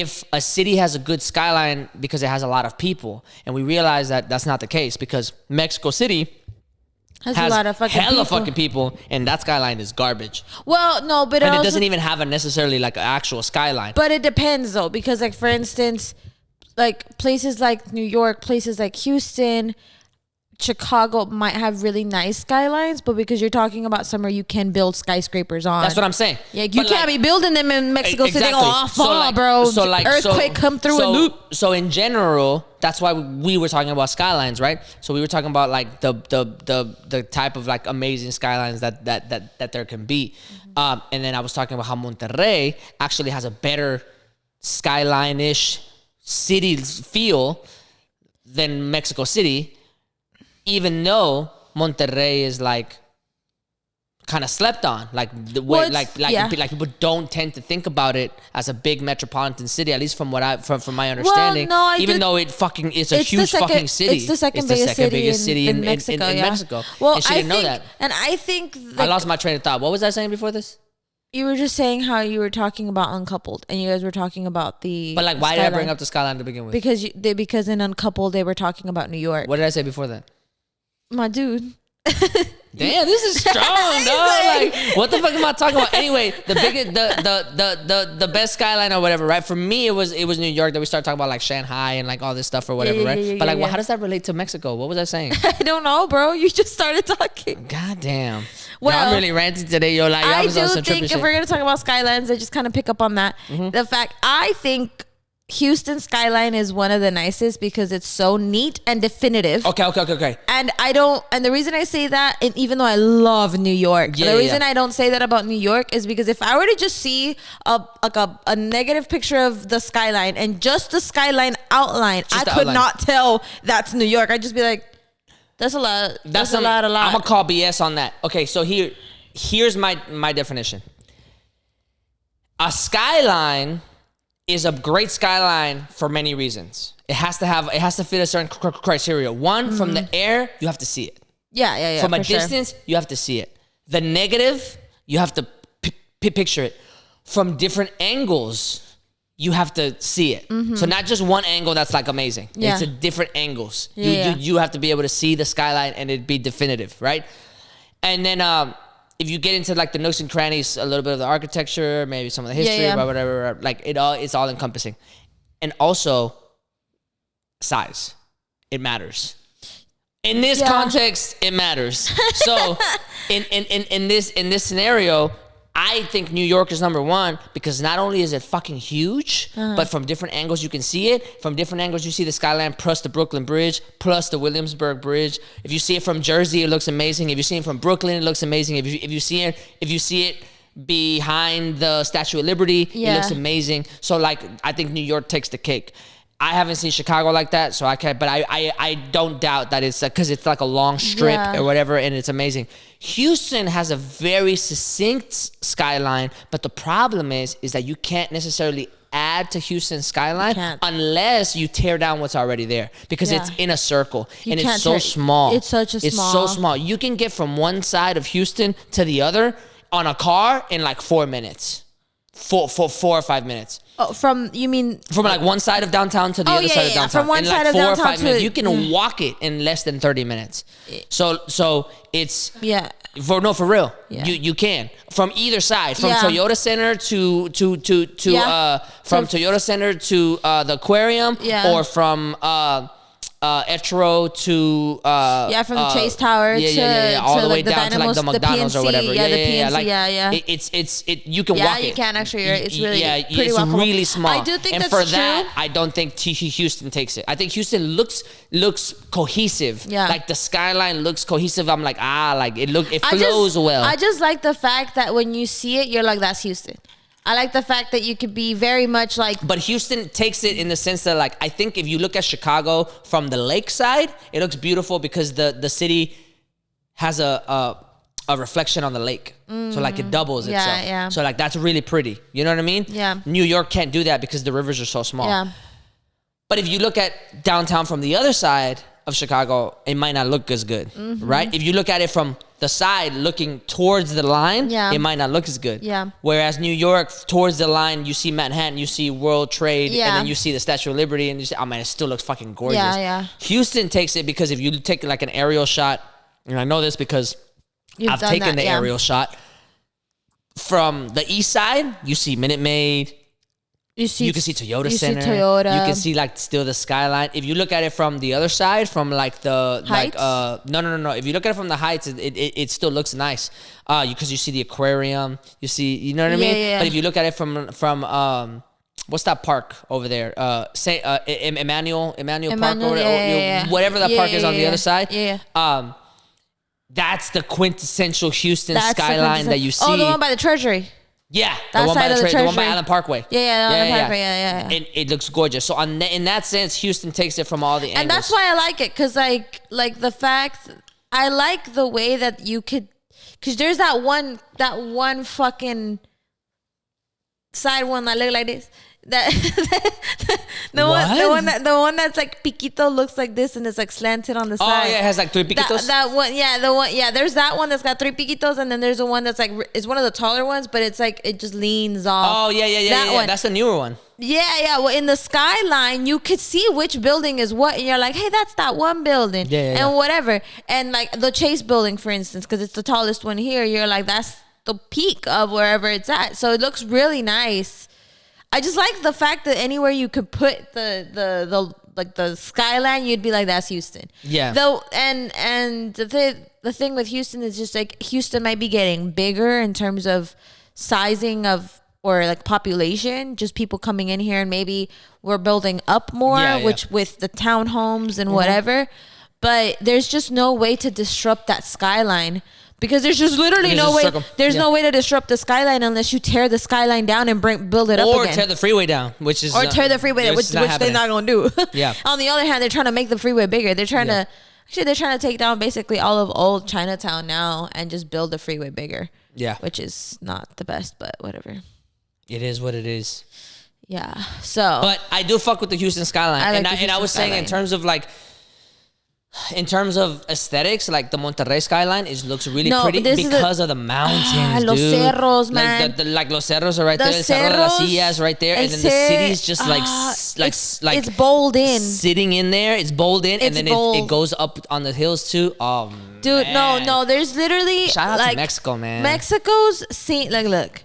if a city has a good skyline because it has a lot of people, and we realize that that's not the case because Mexico City has
a lot of fucking
hella
people.
fucking people, and that skyline is garbage.
Well, no, but
And
also,
it doesn't even have a necessarily like an actual skyline.
But it depends though, because like for instance, like places like New York, places like Houston, Chicago might have really nice skylines, but because you're talking about somewhere you can build skyscrapers on.
That's what I'm saying.
Yeah, you can't be building them in Mexico City.
Exactly.
Oh, fall, bro. Earthquake come through and loop.
So in general, that's why we were talking about skylines, right? So we were talking about like the type of like amazing skylines that there can be. And then I was talking about how Monterrey actually has a better skyline-ish city feel than Mexico City, even though Monterrey is like kind of slept on, like the way, like people don't tend to think about it as a big metropolitan city, at least from what from my understanding.
Well, no,
even though it's a huge fucking city.
It's the second biggest city in Mexico.
In Mexico.
Well,
and she didn't know that.
And I think
I lost my train of thought. What was I saying before this?
You were just saying how you were talking about Uncoupled, and you guys were talking about the.
But like, why did I bring up the skyline to begin with?
Because in Uncoupled they were talking about New York.
What did I say before that?
My dude.
Damn, this is strong, dog. Like, what the fuck am I talking about? Anyway, the biggest, the best skyline or whatever, right? For me, it was New York that we started talking about, like Shanghai and like all this stuff or whatever, right? But like, well, how does that relate to Mexico? What was I saying?
I don't know, bro. You just started talking.
God damn.
Well,
yo, I'm really ranting today, yo. Like,
I do think if we're gonna talk about skylines, I just kind of pick up on that. The fact I think Houston skyline is one of the nicest because it's so neat and definitive.
Okay.
And the reason I say that, and even though I love New York, the reason I don't say that about New York is because if I were to just see a negative picture of the skyline and just the skyline outline, I could not tell that's New York. I'd just be like, that's a lot. That's a lot.
I'm gonna call BS on that. Okay, so here's my definition. A skyline is a great skyline for many reasons. It has to fit a certain criteria. One, from the air, you have to see it.
Yeah.
From a distance, you have to see it. The negative, you have to picture it. From different angles, you have to see it. So not just one angle that's like amazing.
Yeah.
It's a different angles.
Yeah.
You have to be able to see the skyline and it be definitive, right? And then if you get into like the nooks and crannies, a little bit of the architecture, maybe some of the history, whatever, like it's all encompassing. And also size. It matters. In this context, it matters. So in this scenario, I think New York is number one because not only is it fucking huge, but from different angles you can see it. From different angles you see the skyline plus the Brooklyn Bridge plus the Williamsburg Bridge. If you see it from Jersey, it looks amazing. If you see it from Brooklyn, it looks amazing. If you see it behind the Statue of Liberty, it looks amazing. So like I think New York takes the cake. I haven't seen Chicago like that, so I can't. But I don't doubt that it's because it's like a long strip or whatever, and it's amazing. Houston has a very succinct skyline, but the problem is that you can't necessarily add to Houston's skyline unless you tear down what's already there because it's in a circle and it's so small.
It's so
small. You can get from one side of Houston to the other on a car in like 4 minutes, 4 or 5 minutes.
Oh, from
like one side of downtown to the other side of downtown.
From one
in
side
like
of
4 or
downtown
5 minutes. You can walk it in less than 30 minutes. So it's for real.
Yeah.
You can from either side, from Toyota Center to Toyota Center to the aquarium, or from Etro to
from the Chase Tower to
all the way
like
down to like the McDonald's or whatever.
The
PNC, you can walk it.
You can actually. It's really pretty
it's
walkable.
really small.
I do think
and
that's
for
true.
that, I don't think Houston takes it. I think Houston looks cohesive.
Yeah.
Like the skyline looks cohesive. I'm like it flows well.
I just like the fact that when you see it, you're like, that's Houston. I like the fact that you could be very much like...
But Houston takes it in the sense that, like, I think if you look at Chicago from the lakeside, it looks beautiful because the city has a reflection on the lake. So, like, it doubles itself.
Yeah.
So, like, that's really pretty. You know what I mean?
Yeah.
New York can't do that because the rivers are so small.
Yeah.
But if you look at downtown from the other side of Chicago, it might not look as good, right? If you look at it from the side looking towards the line, it might not look as good.
Yeah.
Whereas New York, towards the line, you see Manhattan, you see World Trade, and then you see the Statue of Liberty, and you see, oh man, it still looks fucking gorgeous.
Yeah.
Houston takes it because if you take like an aerial shot, and I know this because I've taken the aerial shot from the east side, you see Minute Maid. You can see Toyota Center. You can see like still the skyline. If you look at it from the other side, from like the
Heights?
No. If you look at it from the heights, it still looks nice. Because you see the aquarium. You see, you know what I mean?
Yeah.
But if you look at it from what's that park over there? Emmanuel Park or whatever that park is on the other side.
Yeah.
That's the quintessential Houston skyline that you see.
Oh, the one by the Treasury.
Yeah,
that side of the Treasury.
The one by Allen Parkway.
Yeah.
And it looks gorgeous. So in that sense, Houston takes it from all the angles.
And that's why I like it, because like the fact, I like the way that you could, because there's that one fucking side one that look like this. The one that's like piquito looks like this and it's like slanted on the side.
Oh yeah, it has like 3 piquitos.
There's that one that's got 3 piquitos, and then there's the one that's like, it's one of the taller ones, but it's like it just leans off.
Oh yeah. One. That's the newer one.
Yeah. Well, in the skyline, you could see which building is what, and you're like, hey, that's that one building, and whatever. And like the Chase building, for instance, because it's the tallest one here, you're like, that's the peak of wherever it's at. So it looks really nice. I just like the fact that anywhere you could put the skyline, you'd be like, that's Houston.
Yeah.
Though, and the thing with Houston is just like, Houston might be getting bigger in terms of sizing of, or like population, just people coming in here, and maybe we're building up more, which with the townhomes and whatever. But there's just no way to disrupt that skyline. Because there's just literally no way. There's no way to disrupt the skyline unless you tear the skyline down and build it up again.
Or tear the freeway down, which tear the freeway down,
which they're not gonna do.
Yeah.
On the other hand, they're trying to make the freeway bigger. They're trying to take down basically all of old Chinatown now and just build the freeway bigger.
Yeah.
Which is not the best, but whatever.
It is what it is.
Yeah. So.
But I do fuck with the Houston skyline, and I was saying in terms of like. In terms of aesthetics, like the Monterrey skyline looks really pretty because of the mountains,
Los
dude.
Cerros, man.
Like Los Cerros are right there. El Cerro de la Silla is right there. And then the city's just like
it's bold in.
Sitting in there. It's bold in. And then it goes up on the hills too. Oh,
dude,
man.
no. There's literally...
Shout out to Mexico, man.
Mexico's scene... Like, look.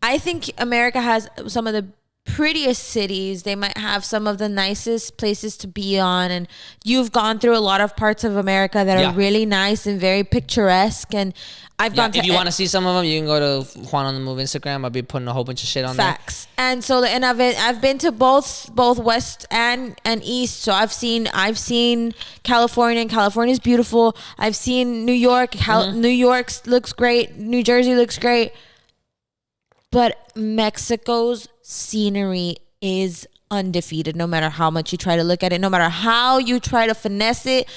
I think America has some of the prettiest cities. They might have some of the nicest places to be on, and you've gone through a lot of parts of America that are really nice and very picturesque, and I've gone to...
If you want to see some of them, you can go to Juan on the Move Instagram. I'll be putting a whole bunch of shit on
Facts. There. And so, and I've been to both West and East. So I've seen California, and California's beautiful. I've seen New York. New York looks great. New Jersey looks great. But Mexico's scenery is undefeated, no matter how much you try to look at it, no matter how you try to finesse it.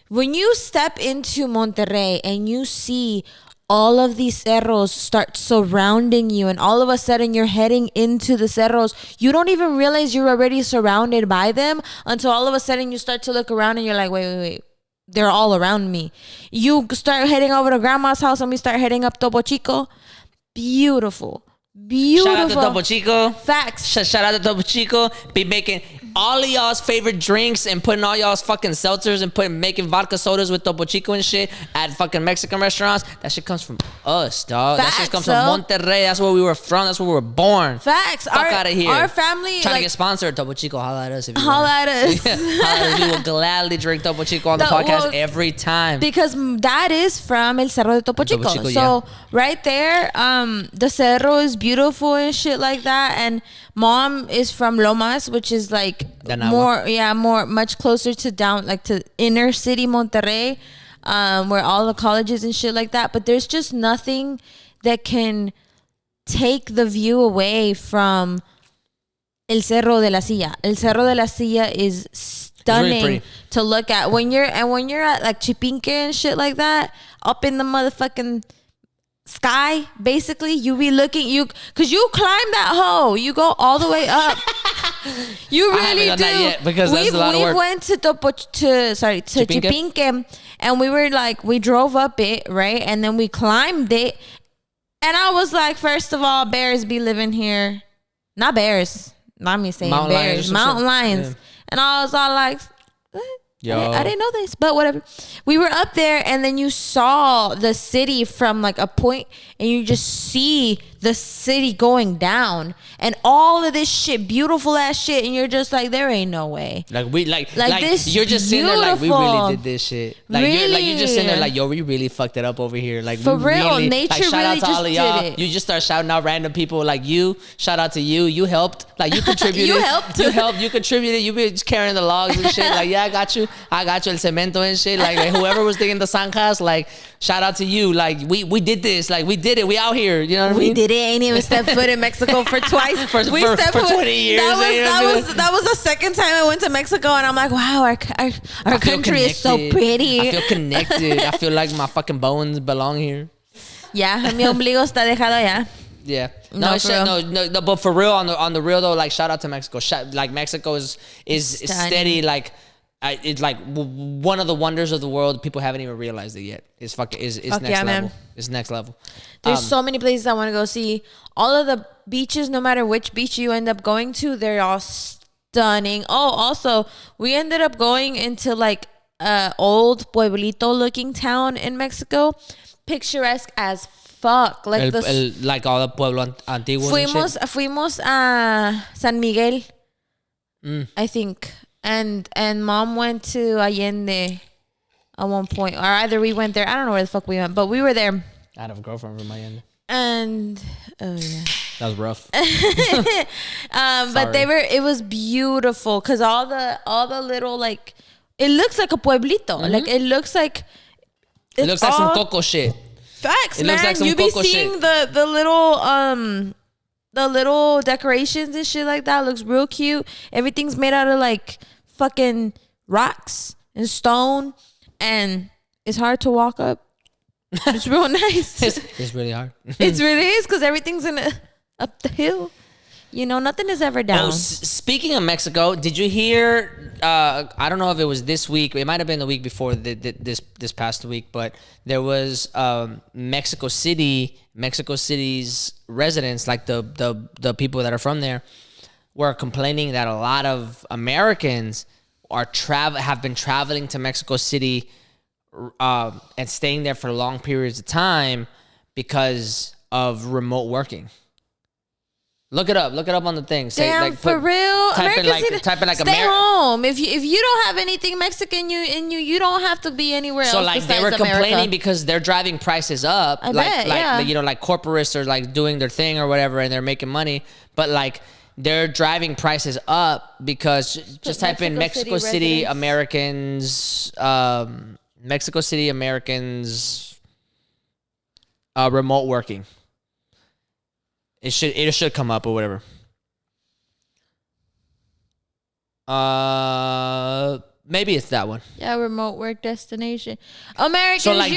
When you step into Monterrey and you see all of these cerros start surrounding you, and all of a sudden you're heading into the cerros, you don't even realize you're already surrounded by them until all of a sudden you start to look around and you're like, wait. They're all around me. You start heading over to grandma's house and we start heading up Topo Chico. Beautiful.
Shout out to Topo Chico.
Facts.
Shout out to Topo Chico. Be making all of y'all's favorite drinks and putting all y'all's fucking seltzers and making vodka sodas with Topo Chico and shit at fucking Mexican restaurants. That shit comes from us, dog.
Facts,
that shit comes from Monterrey. That's where we were from. That's where we were born.
Facts.
Fuck out of here.
Our family
trying to get sponsored. Topo Chico, holla at us. If you
holla at us.
We will gladly drink Topo Chico on the podcast every time.
Because that is from El Cerro de Topo Chico. So right there, the Cerro is beautiful and shit like that. And mom is from Lomas, which is like much closer to to inner city Monterrey, where all the colleges and shit like that. But there's just nothing that can take the view away from El Cerro de la Silla. El Cerro de la Silla is stunning really to look at when you're at like Chipinque and shit like that, up in the motherfucking sky. Basically, you be looking, because you climb that hole, you go all the way up You
I haven't
really
done
do.
that yet because that's a lot of work.
We went to Chipinque, and we were like, we drove up it, right? And then we climbed it. And I was like, first of all, bears be living here. Not bears. Not me saying
Mountain
bears.
lions
Mountain lions.
Yeah.
And I was all like, what?
Yo.
I didn't know this, but whatever. We were up there, and then you saw the city from like a point, and you just see the city going down, and all of this shit, beautiful ass shit, and you're just like, there ain't no way.
Like
this
you're just sitting there like we
beautiful.
really did this shit. Like you're just sitting there like, yo, we really fucked it up over here. Like
For
we
real,
really,
nature
like, shout
really
out to
just
all of y'all.
did it.
You just start shouting out random people like you. Shout out to you. You helped. Like you contributed.
You helped.
You contributed. You been just carrying the logs and shit. Like yeah, I got you. El cemento and shit. Like whoever was digging the zanjas. Like shout out to you. Like we did this. Like we did it. We out here. You know what I mean?
We did it. Ain't even stepped foot in Mexico for twice.
for 20 years.
That was the second time I went to Mexico, and I'm like, wow, our country is so pretty.
I feel connected. I feel like my fucking bones belong here.
Yeah, mi ombligo está dejado allá.
Yeah.
No,
But for real, on the real though, like shout out to Mexico. Like Mexico is steady. Like it's like one of the wonders of the world. People haven't even realized it yet. It's next level.
Man.
It's next level.
There's so many places I want to go see. All of the beaches, no matter which beach you end up going to, they're all stunning. Oh, also, we ended up going into like old pueblito looking town in Mexico. Picturesque as fuck. Like
like all the pueblo antiguos
fuimos a San Miguel, I think. And mom went to Allende at one point. Or either we went there. I don't know where the fuck we went. But we were there.
I had a girlfriend from Miami.
And oh yeah,
that was rough.
But it was beautiful because all the little like it looks like a pueblito. Like it looks like
some coco shit.
Facts,
it
man.
Looks like some
you be
coco
seeing
shit.
the little decorations and shit like that. It looks real cute. Everything's made out of like fucking rocks and stone, and it's hard to walk up. It's real nice.
It's really hard.
It really is because everything's up the hill. You know, nothing is ever down.
Oh, speaking of Mexico, did you hear? I don't know if it was this week. It might have been the week before this past week, but there was Mexico City's residents, like the people that are from there, were complaining that a lot of Americans have been traveling to Mexico City and staying there for long periods of time because of remote working. Look it up on the thing. Say,
damn, for real.
Type in like
stay home. If you don't have anything Mexican in you, you don't have to be anywhere else.
So like they were complaining
America.
Because they're driving prices up.
I bet, yeah.
You know, like corporates are like doing their thing or whatever, and they're making money. But like they're driving prices up because just type in Mexico City Americans. Mexico City Americans remote working. It should come up or whatever. Maybe it's that one.
Yeah, remote work destination. Americans,
so like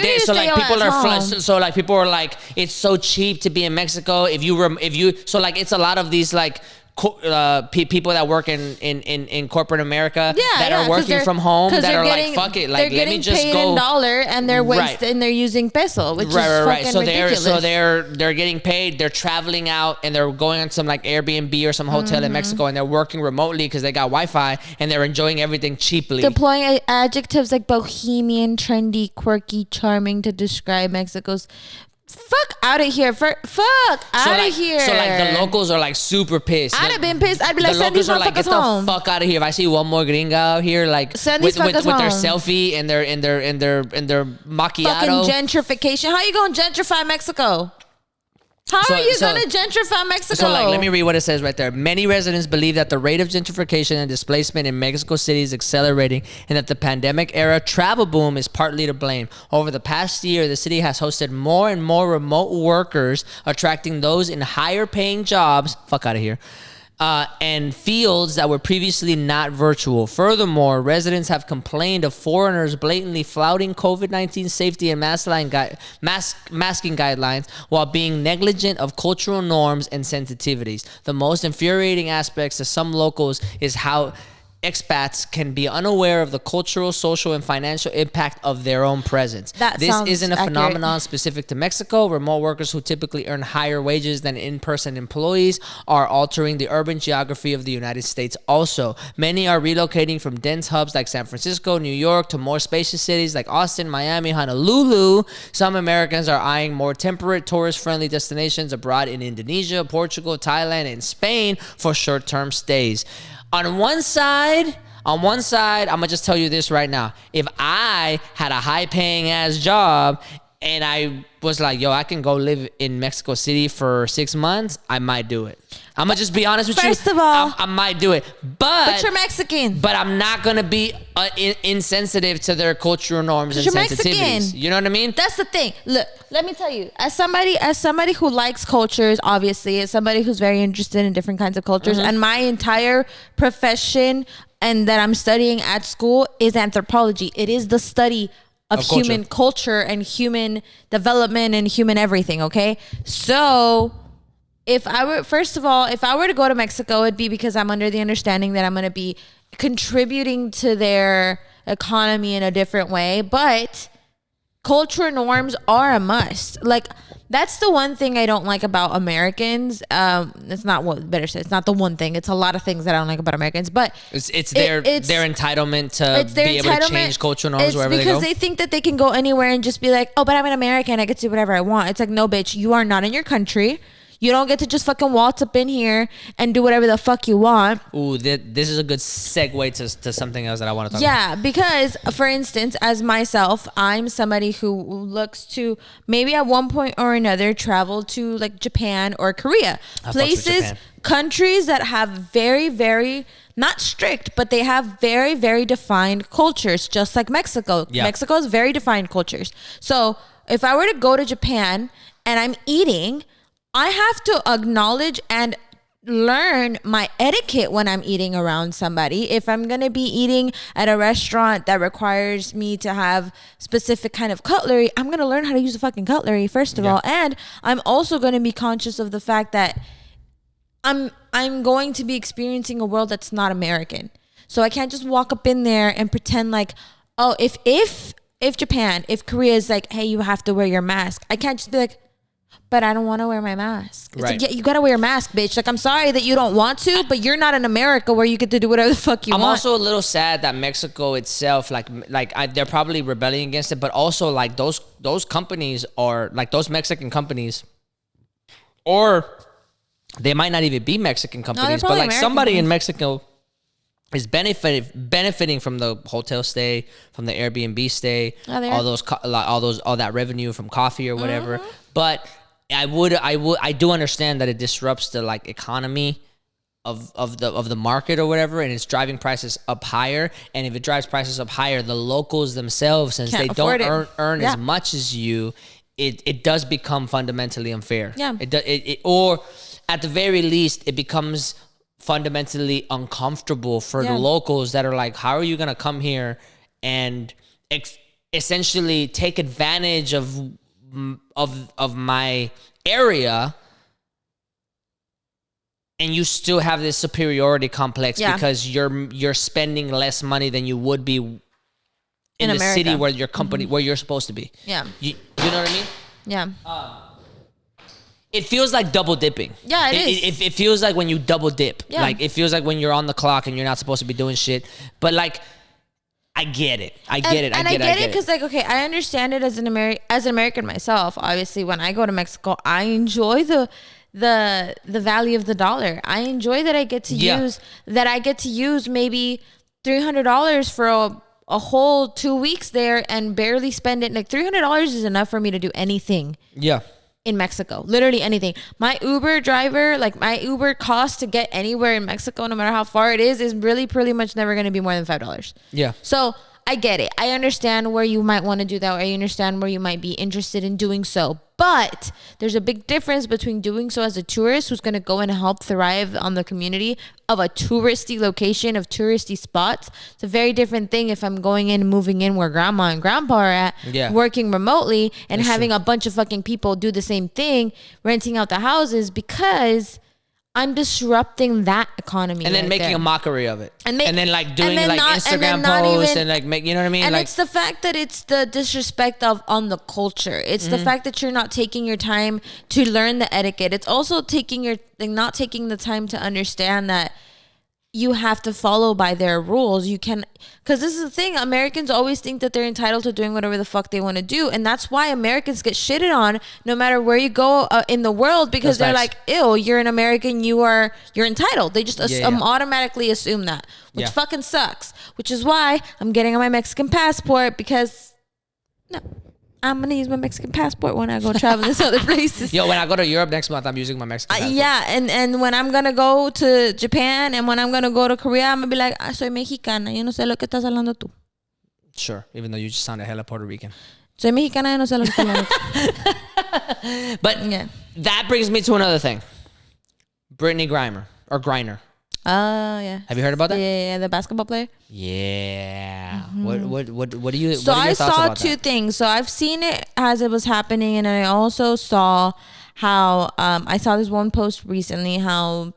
people are like, it's so cheap to be in Mexico. If you so like it's a lot of these like people that work in corporate America that are working from home that are like, fuck it, like let me just
paid
go
in dollar and they're and they're using peso, which is fucking ridiculous.
They're getting paid, they're traveling out and they're going on some like Airbnb or some hotel in Mexico and they're working remotely because they got Wi-Fi and they're enjoying everything cheaply.
Deploying adjectives like bohemian, trendy, quirky, charming to describe Mexico's. Fuck out of here. Fuck out of here.
So like the locals are like super pissed.
I'd have been pissed. I'd be like, send these motherfuckers
get
home.
The fuck out of here. If I see one more gringa out here, like
send
with
these fuckers
their
home.
selfie and their macchiato.
Fucking gentrification. How you gonna gentrify Mexico? How are you going to gentrify Mexico?
So, like, let me read what it says right there. Many residents believe that the rate of gentrification and displacement in Mexico City is accelerating and that the pandemic-era travel boom is partly to blame. Over the past year, the city has hosted more and more remote workers, attracting those in higher-paying jobs, fuck out of here, and fields that were previously not virtual. Furthermore, residents have complained of foreigners blatantly flouting COVID-19 safety and masking guidelines while being negligent of cultural norms and sensitivities. The most infuriating aspects to some locals is how expats can be unaware of the cultural, social, and financial impact of their own presence. This isn't a phenomenon specific to Mexico. Remote workers who typically earn higher wages than in-person employees are altering the urban geography of the United States also. Many are relocating from dense hubs like San Francisco, New York, to more spacious cities like Austin, Miami, Honolulu. Some Americans are eyeing more temperate, tourist-friendly destinations abroad in Indonesia, Portugal, Thailand, and Spain for short-term stays. On one side, I'm gonna just tell you this right now. If I had a high-paying ass job and I was like, yo, I can go live in Mexico City for 6 months, I might do it. I'm gonna just be honest with you.
First of all,
I might do it, but
you're Mexican.
But I'm not gonna be insensitive to their cultural norms and sensitivities. Mexican. You know what I mean?
That's the thing. Look, let me tell you, as somebody who likes cultures, obviously, as somebody who's very interested in different kinds of cultures, and my entire profession and that I'm studying at school is anthropology. It is the study of human culture and human development and human everything. Okay, so. If I were to go to Mexico, it'd be because I'm under the understanding that I'm going to be contributing to their economy in a different way. But cultural norms are a must. Like, that's the one thing I don't like about Americans. It's not what better said. It's not the one thing. It's a lot of things that I don't like about Americans. But
it's their entitlement to be able to change cultural norms wherever they go.
Because they think that they can go anywhere and just be like, oh, but I'm an American. I get to do whatever I want. It's like, no, bitch, you are not in your country. You don't get to just fucking waltz up in here and do whatever the fuck you want.
Ooh, this is a good segue to something else that I want to talk about.
Yeah, because, for instance, as myself, I'm somebody who looks to maybe at one point or another travel to like Japan or Korea. Places, countries that have very, very, not strict, but they have very, very defined cultures, just like Mexico. Yeah. Mexico's very defined cultures. So if I were to go to Japan and I'm eating, I have to acknowledge and learn my etiquette when I'm eating around somebody. If I'm going to be eating at a restaurant that requires me to have specific kind of cutlery, I'm going to learn how to use the fucking cutlery, first of all. And I'm also going to be conscious of the fact that I'm going to be experiencing a world that's not American. So I can't just walk up in there and pretend like, oh, if Japan, if Korea is like, hey, you have to wear your mask, I can't just be like, but I don't want to wear my mask. It's like, yeah, you got to wear your mask, bitch. Like, I'm sorry that you don't want to, but you're not in America where you get to do whatever the fuck you want.
I'm also a little sad that Mexico itself, they're probably rebelling against it, but also like those companies are like those Mexican companies, or they might not even be Mexican companies, but like American somebody in Mexico is benefiting from the hotel stay, from the Airbnb stay, all that revenue from coffee or whatever. But I do understand that it disrupts the like economy of the market or whatever, and it's driving prices up higher. And if it drives prices up higher, the locals themselves, since they don't earn as much as you, it does become fundamentally unfair. Yeah. Or at the very least, it becomes fundamentally uncomfortable for the locals that are like, how are you gonna come here and essentially take advantage of my area, and you still have this superiority complex because you're spending less money than you would be in the America. City where your company where you're supposed to be. Yeah, you know what I mean? Yeah. It feels like double dipping. Yeah, it is. It feels like when you double dip. Yeah. Like, it feels like when you're on the clock and you're not supposed to be doing shit. But like, I get it. I get it
because, like, okay, I understand it as an American myself. Obviously, when I go to Mexico, I enjoy the value of the dollar. I enjoy that I get to use maybe $300 for a whole 2 weeks there and barely spend it. Like, $300 is enough for me to do anything. Yeah. In Mexico, literally anything. My Uber driver, like my Uber cost to get anywhere in Mexico, no matter how far it is really pretty much never going to be more than $5. Yeah. So I get it. I understand where you might want to do that. I understand where you might be interested in doing so. But there's a big difference between doing so as a tourist who's going to go and help thrive on the community of a touristy location, of touristy spots. It's a very different thing if I'm going in and moving in where grandma and grandpa are at, working remotely and having a bunch of fucking people do the same thing, renting out the houses, because I'm disrupting that economy.
And then making a mockery of it. And then like doing like Instagram posts and like make, you know what I mean?
And
like,
it's the fact that it's the disrespect on the culture. It's the fact that you're not taking your time to learn the etiquette. It's also not taking the time to understand that you have to follow by their rules. You can, because this is the thing. Americans always think that they're entitled to doing whatever the fuck they want to do, and that's why Americans get shitted on no matter where you go in the world, because they're like, "Ew, you're an American. You're entitled." They just automatically assume that, which fucking sucks. Which is why I'm getting my Mexican passport, because I'm gonna use my Mexican passport when I go travel to other places.
Yo, when I go to Europe next month, I'm using my Mexican passport.
Yeah, and when I'm gonna go to Japan and when I'm gonna go to Korea, I'm gonna be like, soy mexicana, yo no sé lo que estás hablando tú.
Sure, even though you just sounded hella Puerto Rican.
Soy mexicana, yo no sé lo que estás hablando tú.
But that brings me to another thing. Brittany Griner.
Oh, yeah.
Have you heard about that?
Yeah, the basketball player.
Yeah. What do you?
So
what are your
I
thoughts
saw
about
two
that?
things. So I've seen it as it was happening, and I also saw how I saw this one post recently. How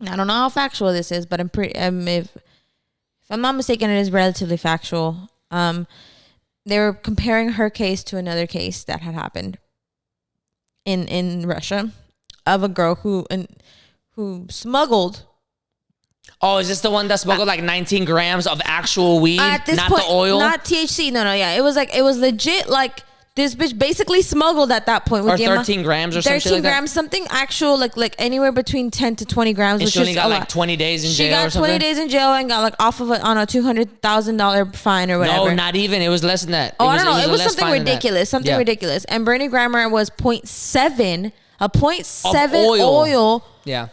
I don't know how factual this is, but I'm pretty. If I'm not mistaken, it is relatively factual. They were comparing her case to another case that had happened in Russia of a girl who smuggled.
Oh, is this the one that smuggled like 19 grams of actual weed,
At this
not
point,
the oil?
not THC. No, yeah. It was legit. Like, this bitch basically smuggled at that point. With
or
the
13 grams or something like that?
13 grams, something actual, like anywhere between 10 to 20 grams.
And
Which
she only
is
got
a
like
lot.
20 days in jail or
She got
something?
20 days in jail and got like off of it on a $200,000 fine or whatever.
No, not even. It was less than that.
Oh, I don't know. It was
less
something
fine than that.
ridiculous. Something ridiculous. And Bernie Grammer was 0.7, a 0.7 oil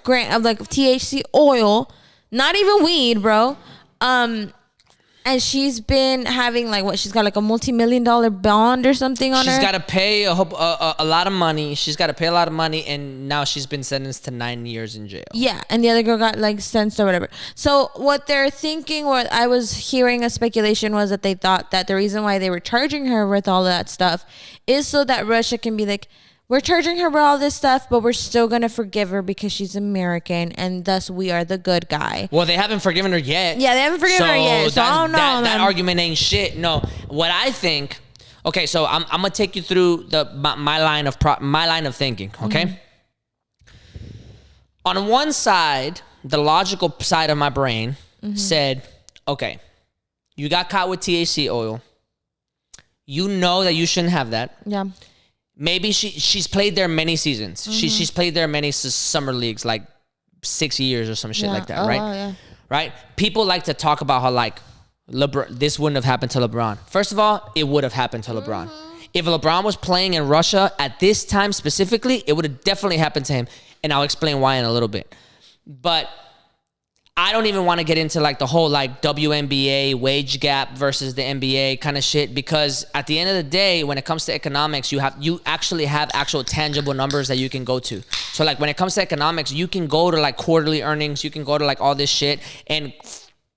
gram of like THC oil. Not even weed, bro. And she's been having like she's got like a multi-million-dollar bond or something on her.
She's got to pay a lot of money. She's got to pay a lot of money, and now she's been sentenced to 9 years in jail.
Yeah, and the other girl got like sentenced or whatever. So what they're thinking, what I was hearing a speculation was that they thought that the reason why they were charging her with all of that stuff is so that Russia can be like, we're charging her with all this stuff, but we're still going to forgive her because she's American, and thus we are the good guy.
Well, they haven't forgiven her yet.
Yeah, they haven't forgiven her yet. So I don't know,
that argument ain't shit. No, what I think. Okay, so I'm gonna take you through my line of thinking. Okay. On one side, the logical side of my brain said, okay, you got caught with THC oil. You know that you shouldn't have that.
Yeah.
Maybe she's played there many seasons. She's played there many summer leagues, like 6 years or some shit like that, right?
Wow, yeah.
Right? People like to talk about how like this wouldn't have happened to LeBron. First of all, it would have happened to LeBron. If LeBron was playing in Russia at this time specifically, it would have definitely happened to him. And I'll explain why in a little bit. But I don't even want to get into like the whole like WNBA wage gap versus the NBA kind of shit, because at the end of the day, when it comes to economics, you actually have actual tangible numbers that you can go to. So like when it comes to economics, you can go to like quarterly earnings, you can go to like all this shit. And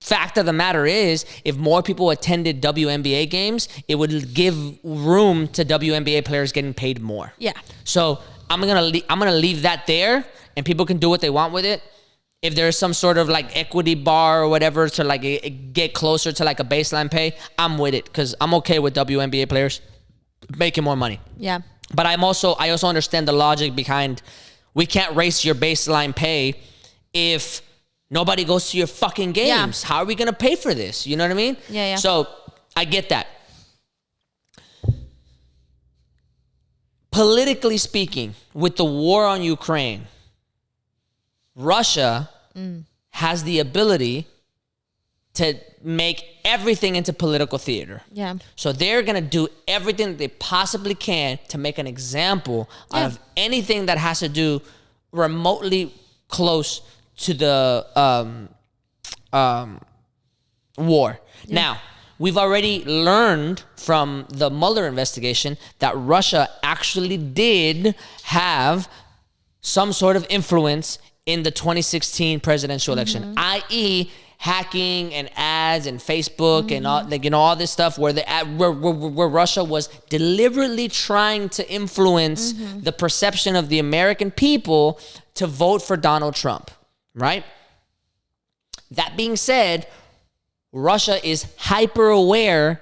fact of the matter is, if more people attended WNBA games, it would give room to WNBA players getting paid more.
Yeah.
So I'm gonna leave that there, and people can do what they want with it. If there's some sort of like equity bar or whatever to like get closer to like a baseline pay, I'm with it, because I'm okay with WNBA players making more money.
Yeah.
But I also understand the logic behind, we can't raise your baseline pay if nobody goes to your fucking games. Yeah. How are we gonna pay for this? You know what I mean?
Yeah.
So I get that. Politically speaking, with the war on Ukraine, Russia has the ability to make everything into political theater.
Yeah.
So they're going to do everything that they possibly can to make an example out of anything that has to do remotely close to the war. Yeah. Now, we've already learned from the Mueller investigation that Russia actually did have some sort of influence in the 2016 presidential election, i.e., hacking and ads and Facebook and all, like, all this stuff where where Russia was deliberately trying to influence the perception of the American people to vote for Donald Trump, right? That being said, Russia is hyper aware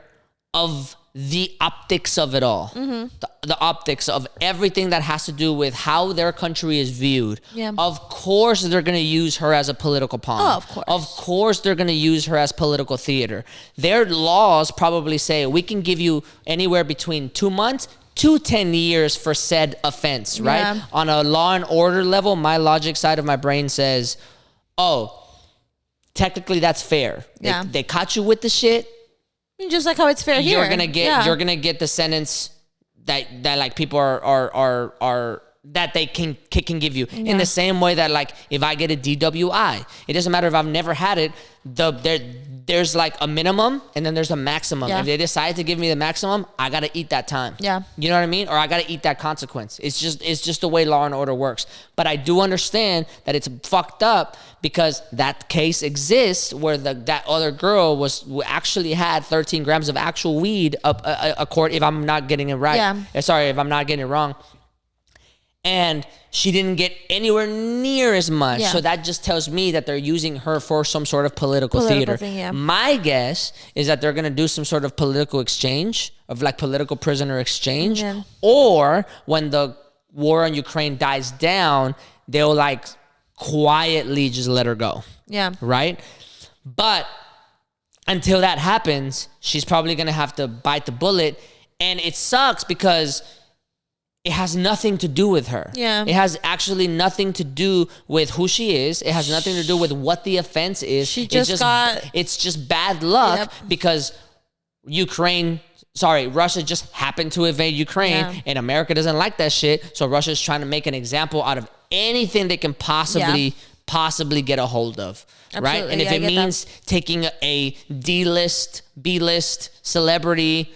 of the optics of it all, the optics of everything that has to do with how their country is viewed.
Yeah.
Of course, they're going to use her as a political pawn.
Oh, of course.
Of course, they're going to use her as political theater. Their laws probably say we can give you anywhere between 2 months to 10 years for said offense, right?
Yeah.
On a law and order level, my logic side of my brain says, oh, technically that's fair.
Yeah.
They caught you with the shit.
Just like how it's fair here.
You're gonna get the sentence that like people are that they can give you in the same way that, like, if I get a DWI, it doesn't matter if I've never had it. There's like a minimum and then there's a maximum.
Yeah.
If they decide to give me the maximum, I gotta eat that time.
Yeah.
You know what I mean? Or I gotta eat that consequence. It's just the way law and order works. But I do understand that it's fucked up because that case exists where that other girl actually had 13 grams of actual weed a court, if I'm not getting it right.
Yeah.
Sorry, if I'm not getting it wrong. And she didn't get anywhere near as much.
Yeah.
So that just tells me that they're using her for some sort of political theater.
Thing, yeah.
My guess is that they're going to do some sort of political exchange, of like political prisoner exchange.
Yeah.
Or when the war in Ukraine dies down, they'll like quietly just let her go.
Yeah.
Right? But until that happens, she's probably going to have to bite the bullet. And it sucks because it has nothing to do with her.
Yeah.
It has actually nothing to do with who she is. It has nothing to do with what the offense is. It's just bad luck because Russia just happened to invade Ukraine and America doesn't like that shit. So Russia's trying to make an example out of anything they can possibly get a hold of.
Absolutely.
Right? And if it means taking a D-list, B-list celebrity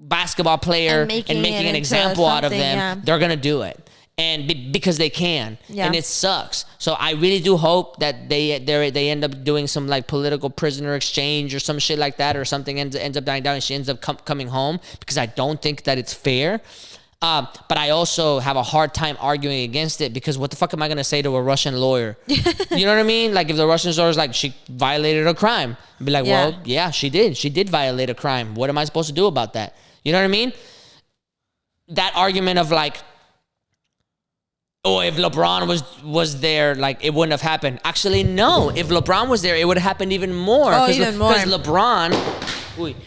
basketball player and making an example out of them, they're gonna do it, and because they can, and it sucks. So I really do hope that they end up doing some like political prisoner exchange or some shit like that, or something ends up dying down and she ends up coming home, because I don't think that it's fair. But I also have a hard time arguing against it, because what the fuck am I gonna say to a Russian lawyer? You know what I mean? Like, if the Russian lawyer is like, she violated a crime, I'd be like, well, yeah, she did violate a crime. What am I supposed to do about that? You know what I mean? That argument of like, oh, if LeBron was there, like, it wouldn't have happened. Actually, no. If LeBron was there, it would have happened even more.
Oh, even more.
Because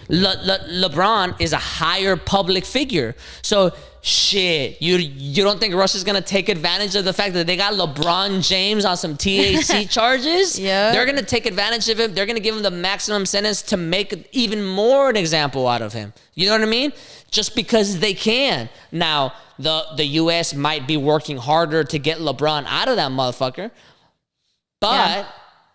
LeBron is a higher public figure. So shit, you don't think Russia's gonna take advantage of the fact that they got LeBron James on some THC charges?
Yeah.
They're gonna take advantage of him. They're gonna give him the maximum sentence to make even more an example out of him. You know what I mean? Just because they can. Now, the US might be working harder to get LeBron out of that motherfucker, but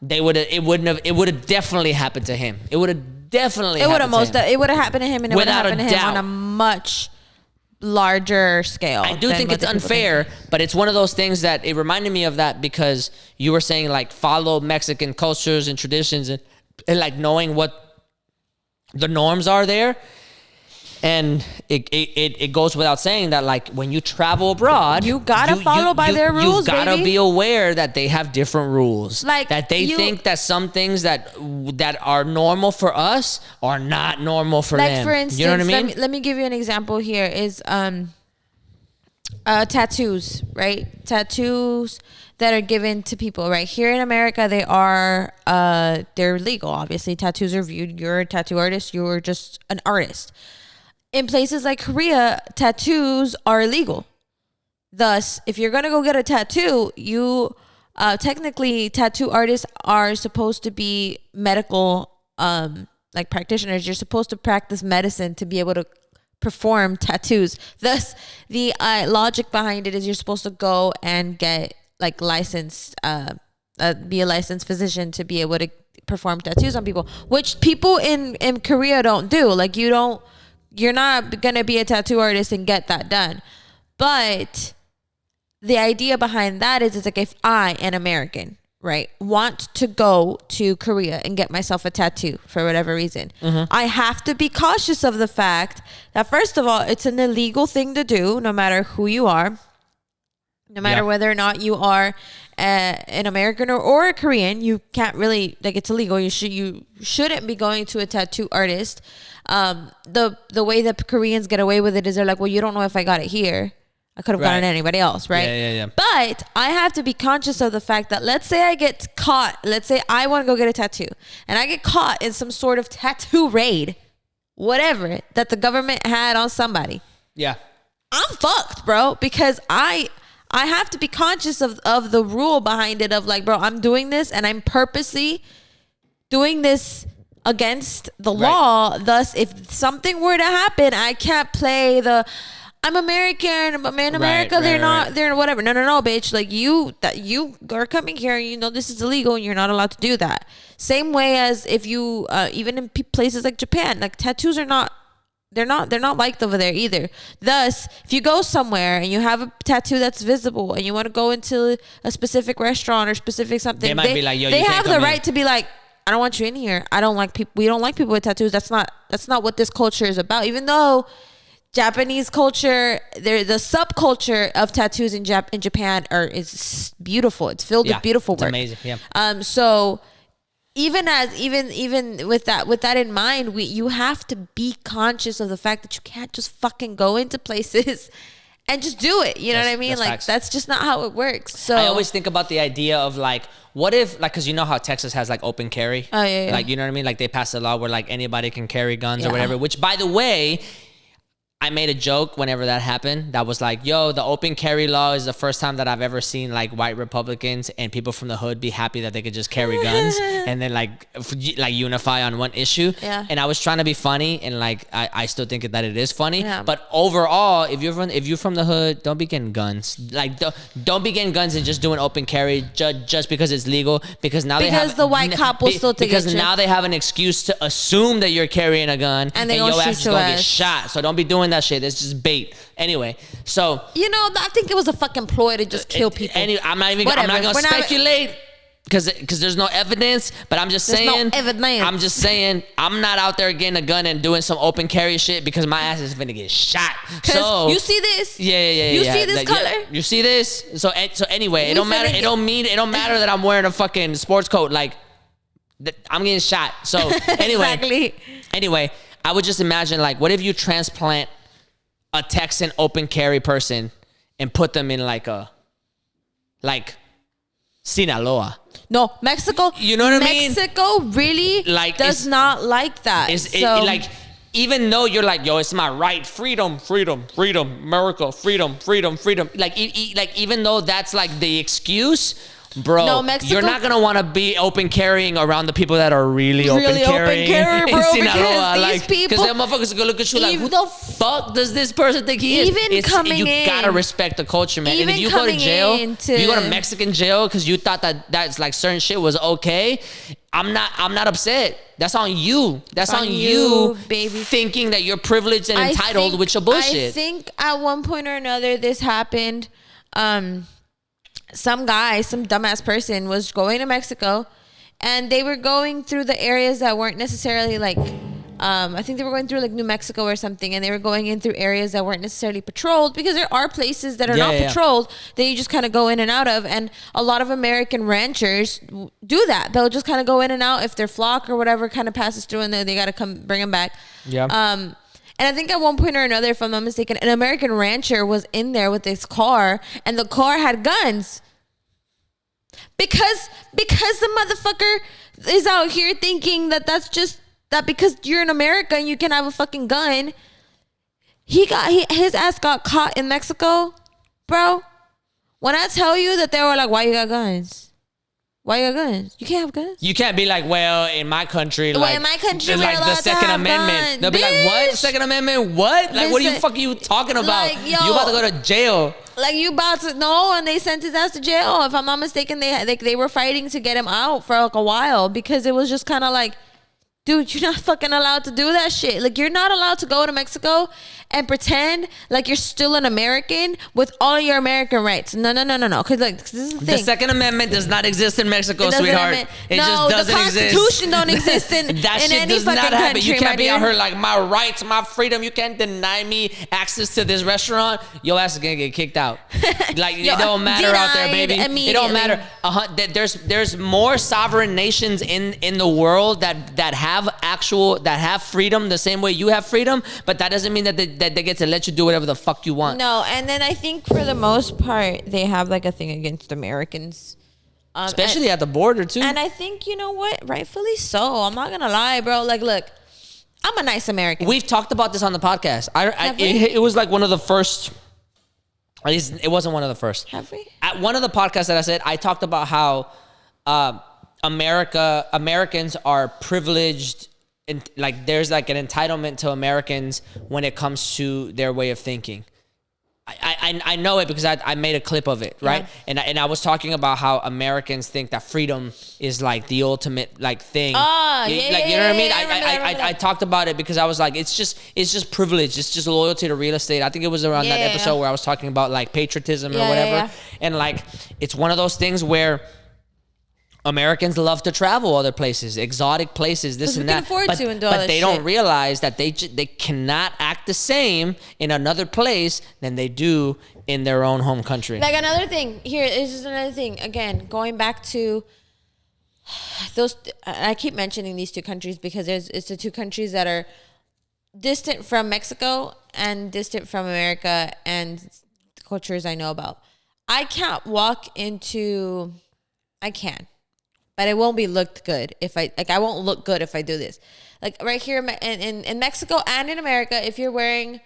it would have definitely happened to him. It would have definitely happened to him.
It would have happened to him, and it would have
Without
happened
a
to him
doubt.
on a much larger scale.
I do think it's unfair, but it's one of those things that it reminded me of that, because you were saying like follow Mexican cultures and traditions and like knowing what the norms are there. And it goes without saying that, like, when you travel abroad,
you gotta follow by their rules.
You gotta
baby.
be aware that they have different rules.
Like,
that they think that some things that are normal for us are not normal for them.
Like, for instance,
you know what I mean?
Let me give you an example here. Is tattoos, right? Tattoos that are given to people, right? Here in America, they're legal. Obviously, tattoos are viewed. You're a tattoo artist. You're just an artist. In places like Korea, tattoos are illegal. Thus, if you're going to go get a tattoo, technically tattoo artists are supposed to be medical, like practitioners. You're supposed to practice medicine to be able to perform tattoos. Thus, the logic behind it is you're supposed to go and get like licensed, be a licensed physician to be able to perform tattoos on people, which people in Korea don't do. Like you're not gonna be a tattoo artist and get that done. But the idea behind that is, it's like, if I, an American, right, want to go to Korea and get myself a tattoo for whatever reason, I have to be cautious of the fact that, first of all, it's an illegal thing to do, no matter who you are, no matter whether or not you are an American or a Korean. You can't really, like, it's illegal. You shouldn't be going to a tattoo artist. The way that Koreans get away with it is they're like, well, you don't know if I got it here. I could have gotten anybody else, right?
Yeah.
But I have to be conscious of the fact that, let's say I get caught. Let's say I want to go get a tattoo, and I get caught in some sort of tattoo raid, whatever, that the government had on somebody.
Yeah.
I'm fucked, bro, because I have to be conscious of the rule behind it, of like, bro, I'm doing this and I'm purposely doing this against the law. Thus, if something were to happen, I can't play the I'm American, I'm in America, they're whatever. No, bitch. Like, you are coming here, you know this is illegal and you're not allowed to do that. Same way as if you, even in places like Japan, like, tattoos are not, they're not liked over there either. Thus, if you go somewhere and you have a tattoo that's visible and you want to go into a specific restaurant or specific something,
they might be like, yo,
they
you
have
can't
the
come
right
in.
to be like, I don't want you in here. I don't like people. We don't like people with tattoos. That's not what this culture is about. Even though Japanese culture, the subculture of tattoos in Japan is beautiful. It's filled with beautiful work.
It's amazing. Yeah.
So even with that in mind, you have to be conscious of the fact that you can't just fucking go into places and just do it. You know what I mean? Like,
facts.
that's just not how it works. So
I always think about the idea of, like, what if, like, because you know how Texas has, like, open carry?
Oh, yeah.
Like, you know what I mean? Like, they passed a law where, like, anybody can carry guns or
Yeah.
whatever, which, by the way, I made a joke whenever that happened that was like, yo, the open carry law is the first time that I've ever seen, like, white Republicans and people from the hood be happy that they could just carry guns and then like unify on one issue.
Yeah.
And I was trying to be funny, and like I still think that it is funny.
Yeah.
But overall, if you're from the hood, don't be getting guns. Like, don't be getting guns and just doing open carry just because it's legal. Because now
the white cop will still take it.
Because now they have an excuse to assume that you're carrying a gun,
And they
your
gonna
ass
shoot
is
your
gonna get
ass.
shot. So don't be doing that shit. It's just bait. Anyway, so
you know, I think it was a fucking ploy to just kill people.
I'm not
Whatever.
gonna
We're not-
speculate because there's no evidence. But I'm just
There's
saying.
no evidence.
I'm just saying. I'm not out there getting a gun and doing some open carry shit because my ass is finna get shot. So
you see this?
Yeah.
You see this
Like,
color?
yeah, you see this? So anyway, it
We
don't matter.
finna
It don't matter that I'm wearing a fucking sports coat. Like, I'm getting shot. So anyway,
Exactly.
Anyway, I would just imagine, like, what if you transplant a Texan open carry person and put them in like Sinaloa?
No, Mexico.
You know what I mean?
Mexico really
Like,
does not like that.
Like, even though you're like, yo, it's my right, freedom, America, freedom. Like, even though that's like the excuse, bro,
No, Mexico-
you're not gonna want to be open carrying around the people that are really open carrying
carry, bro,
in Sinaloa.
because these
Like,
people-
them motherfuckers are gonna look at you like, who the fuck does this person think he is?
Even coming
you
in-
gotta respect the culture, man. And
even
if you go to
coming
jail,
into-
if you go to Mexican jail because you thought that's like certain shit was okay, I'm not upset. That's on you. That's on you,
baby.
Thinking that you're privileged and entitled with your bullshit.
I think at one point or another this happened. Some dumbass person was going to Mexico, and they were going through the areas that weren't necessarily like, I think they were going through like New Mexico or something, and they were going in through areas that weren't necessarily patrolled, because there are places that are not patrolled that you just kind of go in and out of. And a lot of American ranchers do that. They'll just kind of go in and out if their flock or whatever kind of passes through, and they got to come bring them back.
Yeah.
And I think at one point or another, if I'm not mistaken, an American rancher was in there with his car, and the car had guns. Because the motherfucker is out here thinking that's just that because you're in America and you can have a fucking gun. His ass got caught in Mexico, bro. When I tell you that they were like, "Why you got guns? Why you got guns? You can't have guns."
You can't be like, well, in my country,
Well,
like,
in my country,
there's,
we're
like,
allowed
the
to
Second
have
Amendment.
guns,
They'll be like, what?
bitch.
Second Amendment? What? Like, what are you
Listen,
fucking you talking about?
like, yo,
you about to go to jail.
Like you about to know, and they sent his ass to jail. If I'm not mistaken, they were fighting to get him out for like a while because it was just kind of like, dude, you're not fucking allowed to do that shit. Like, you're not allowed to go to Mexico and pretend like you're still an American with all your American rights. No. Because, like, this is the thing.
The Second Amendment does not exist in Mexico, sweetheart. It just doesn't exist.
The Constitution don't exist in
that shit
any
does
fucking
not happen.
country,
You can't be out
dude.
here like, my rights, my freedom. You can't deny me access to this restaurant. Your ass is going to get kicked out. Like, it don't matter out there, baby. It don't matter. There's more sovereign nations in the world that have freedom the same way you have freedom, but that doesn't mean that they get to let you do whatever the fuck you want.
No, and then I think for the most part they have like a thing against Americans,
especially at the border too.
And I think, you know what, rightfully so. I'm not gonna lie, bro. Like, look, I'm a nice American.
We've talked about this on the podcast. It was like one of the first. At least it wasn't one of the first.
Have we?
At one of the podcasts that I said, I talked about how Americans are privileged. And like there's like an entitlement to Americans when it comes to their way of thinking. I know it because I made a clip of it, right?
Yeah.
And I was talking about how Americans think that freedom is like the ultimate like thing.
You know what I mean?
I talked about it because I was like, it's just privilege. It's just loyalty to real estate. I think it was around that episode where I was talking about like patriotism or whatever.
Yeah.
And like, it's one of those things where Americans love to travel other places, exotic places, this and that. But they don't realize that they cannot act the same in another place than they do in their own home country.
Like another thing, here is just another thing. Again, going back to those, I keep mentioning these two countries because it's the two countries that are distant from Mexico and distant from America and the cultures I know about. I can't walk into, I can. But it won't be looked good if I won't look good if I do this. Like right here in Mexico and in America, if you're wearing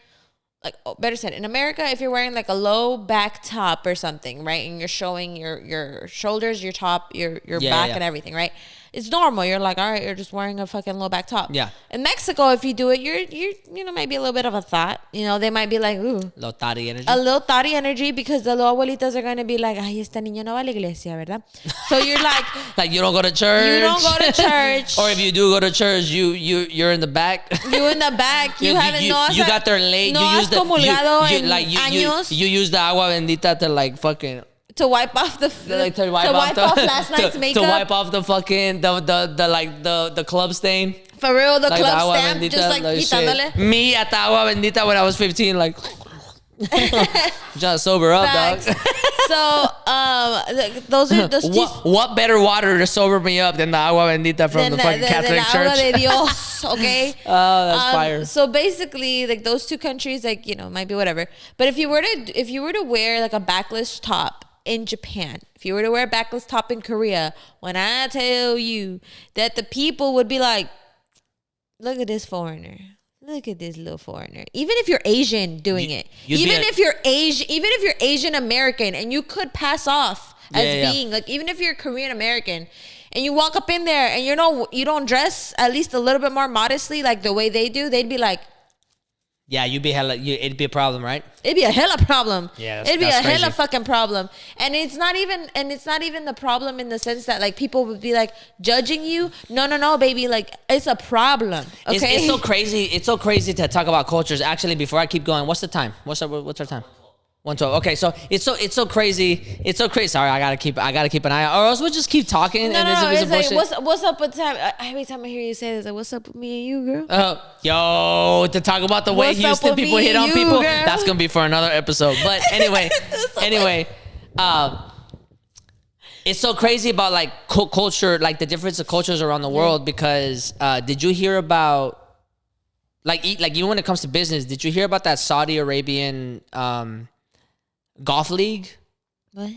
better said, in America, if you're wearing like a low back top or something, right, and you're showing your shoulders, your top, your back and everything, right? It's normal. You're like, all right, you're just wearing a fucking low back top. Yeah. In Mexico, if you do it, you're maybe a little bit of a thought. They might be like, ooh.
Little thotty energy.
A little thotty energy because the little abuelitas are going to be like, ay, esta niña no va a la iglesia, ¿verdad? So you're like.
Like you don't go to church.
You don't go to church.
Or if you do go to church, you're in the back.
You in the back. You haven't.
You got there late.
No
you use the
años.
you use the agua bendita to like fucking.
To wipe off to wipe off last night's makeup.
To wipe off the fucking the club stain.
For real, the
like
club
the
stamp,
bendita,
just like quitándole.
Me at the agua bendita when I was 15, like trying to sober up,
facts.
dog.
So those
what better water to sober me up than the agua bendita from the fucking Catholic Church?
Agua de Dios, okay.
Oh, that's fire.
So basically, like those two countries, like might be whatever. But if you were to wear like a backless top in Japan, if you were to wear a backless top in Korea, when I tell you that the people would be like, look at this foreigner. Look at this little foreigner. Even if you're Asian doing it. Even if you're Asian American and you could pass off as being like, even if you're Korean American and you walk up in there and you don't dress at least a little bit more modestly like the way they do, they'd be like,
yeah, it'd be a problem, right?
It'd be a hella problem.
Yeah,
it'd be a hella fucking problem. And it's not even the problem in the sense that like people would be like judging you. No, baby. Like it's a problem. Okay.
It's so crazy. It's so crazy to talk about cultures. Actually, before I keep going, what's the time? What's our time? 1:12. Okay, so it's so crazy. It's so crazy. Sorry, I gotta keep an eye out, or else we'll just keep talking.
It's like, what's up with time? Every time I hear you say this, like, what's up with me and you, girl?
Yo, to talk about the way Houston people hit on people, that's gonna be for another episode. But anyway, it's so crazy about like culture, like the difference of cultures around the world. Because did you hear about like even when it comes to business? Did you hear about that Saudi Arabian golf league?
What?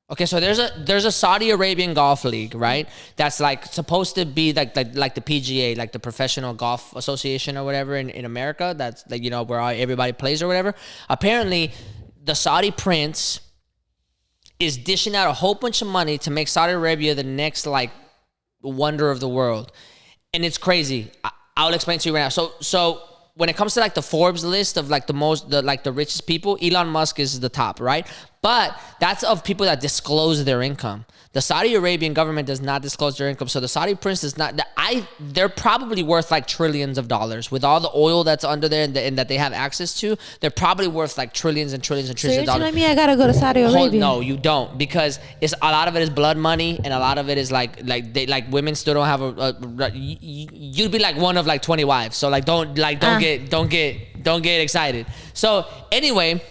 Okay, so there's a Saudi Arabian golf league, right? That's like supposed to be like the PGA, like the Professional Golf Association or whatever in America. That's like where everybody plays or whatever. Apparently, the Saudi prince is dishing out a whole bunch of money to make Saudi Arabia the next like wonder of the world, and it's crazy. I'll explain to you right now. So when it comes to like the Forbes list of like the richest people, Elon Musk is the top, right? But that's of people that disclose their income. The Saudi Arabian government does not disclose their income, so the Saudi prince does not. They're probably worth like trillions of dollars with all the oil that's under there and that they have access to. They're probably worth like trillions and trillions and trillions of dollars.
So you're telling me I gotta go to Saudi Arabia?
No, you don't, because it's a lot of it is blood money, and a lot of it is like women still don't have you'd be like one of like 20 wives. So like don't get excited. So anyway.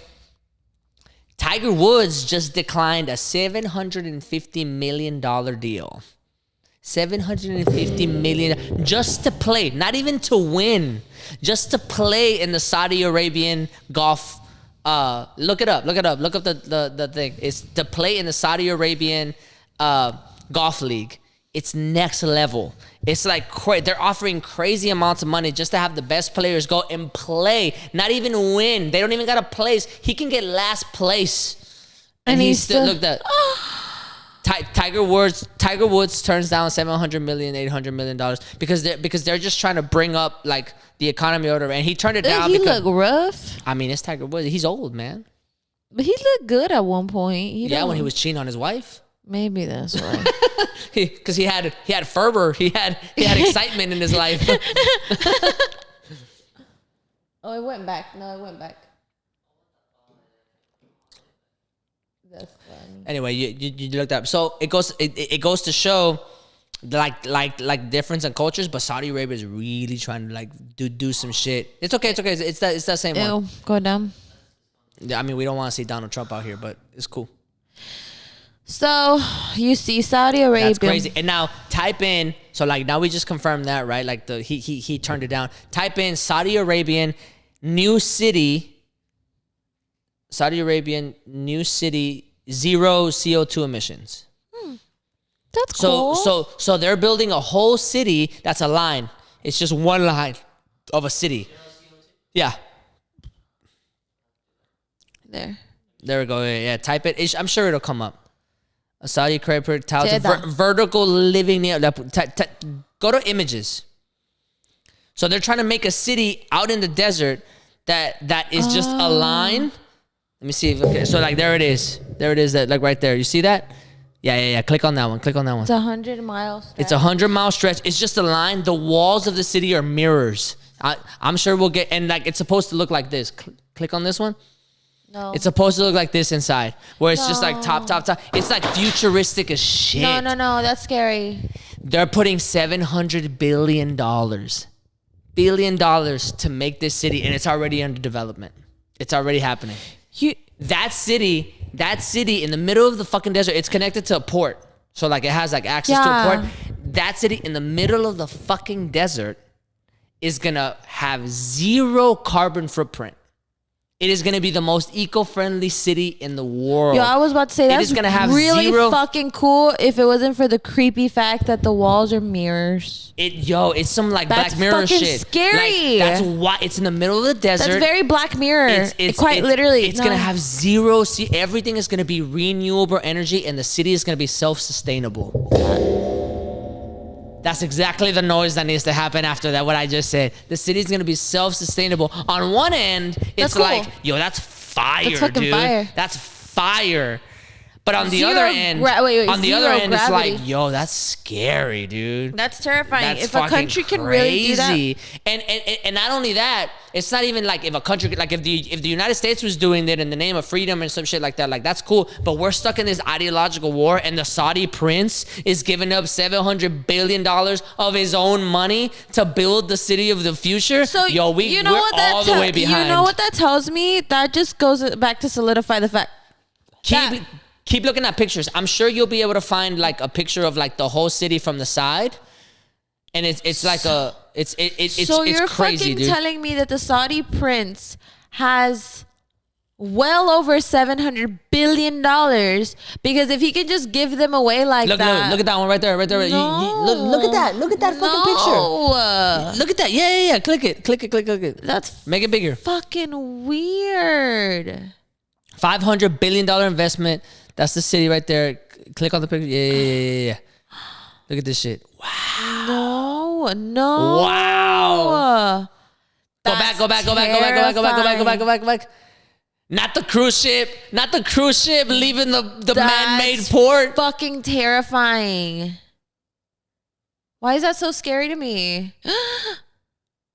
Tiger Woods just declined a $750 million deal. $750 million just to play, not even to win, just to play in the Saudi Arabian golf. Look it up. Look up the thing. It's to play in the Saudi Arabian golf league. It's next level. It's like they're offering crazy amounts of money just to have the best players go and play, not even win. They don't even got a place. He can get last place, and he's still looked at. Tiger Woods turns down $700 million, $800 million because they're just trying to bring up like the economy order, and he turned it down.
He look rough.
I mean, it's Tiger Woods. He's old, man.
But he looked good at one point.
When he was cheating on his wife.
Maybe that's why.
Because he had fervor, he had excitement in his life.
Oh, it went back. No, it went back. That's funny.
Anyway, you looked up. So it goes to show like difference in cultures, but Saudi Arabia is really trying to like do some shit. It's okay. It's that same one.
Go down.
Yeah, I mean, we don't want to see Donald Trump out here, but it's cool.
So you see Saudi Arabia.
That's crazy. And now type in. So like now we just confirmed that, right? Like he turned it down. Type in Saudi Arabian new city. Saudi Arabian new city, 0 CO2 emissions.
That's cool.
So they're building a whole city that's a line. It's just one line of a city. Yeah. There we go. Yeah, type it. I'm sure it'll come up. A Saudi Arabia vertical living near. Go to images. So they're trying to make a city out in the desert that is just a line. Let me see. Okay, so like there it is. That like right there. You see that? Yeah. Click on that one. It's
a 100-mile stretch.
It's a 100-mile stretch. It's just a line. The walls of the city are mirrors. I'm sure we'll get, and like it's supposed to look like this. Click on this one.
No.
It's supposed to look like this inside, where it's just like top. It's like futuristic as shit.
No, that's scary.
They're putting $700 billion to make this city, and it's already under development. It's already happening. That city in the middle of the fucking desert, it's connected to a port. So like it has like access to a port. That city in the middle of the fucking desert is gonna have 0 carbon footprint. It is going to be the most eco-friendly city in the world.
Yo, I was about to say that's gonna have really fucking cool if it wasn't for the creepy fact that the walls are mirrors.
It's some like Black Mirror shit.
That's scary.
Like, that's why it's in the middle of the desert.
That's very Black Mirror. It's quite literally.
It's going to have 0. Everything is going to be renewable energy, and the city is going to be self-sustainable. That's exactly the noise that needs to happen after that, what I just said. The city's going to be self-sustainable. On one end, it's cool. Like, yo, that's fire, that's fucking dude. Fire. That's fire. But on the other end, it's like, yo, that's scary, dude.
That's terrifying.
That's
if a country can really do that.
And not only that, it's not even like if a country, like if the United States was doing it in the name of freedom and some shit like that, like that's cool. But we're stuck in this ideological war, and the Saudi prince is giving up $700 billion of his own money to build the city of the future. So yo, we're all the way behind.
You know what that tells me? That just goes back to solidify the fact.
Keep looking at pictures. I'm sure you'll be able to find like a picture of like the whole city from the side, and it's like it's
so you're
crazy,
fucking
dude.
telling me that the Saudi prince has well over $700 billion because if he can just give them away like that.
Look at that one right there.
No.
Look at that fucking picture. Look at that. Yeah. Click it.
That's
make it bigger.
Fucking weird.
$500 billion investment. That's the city right there. Click on the picture. Yeah. Look at this shit. Wow.
No.
Wow. Go back. Not the cruise ship leaving the man-made port.
Fucking terrifying. Why is that so scary to me?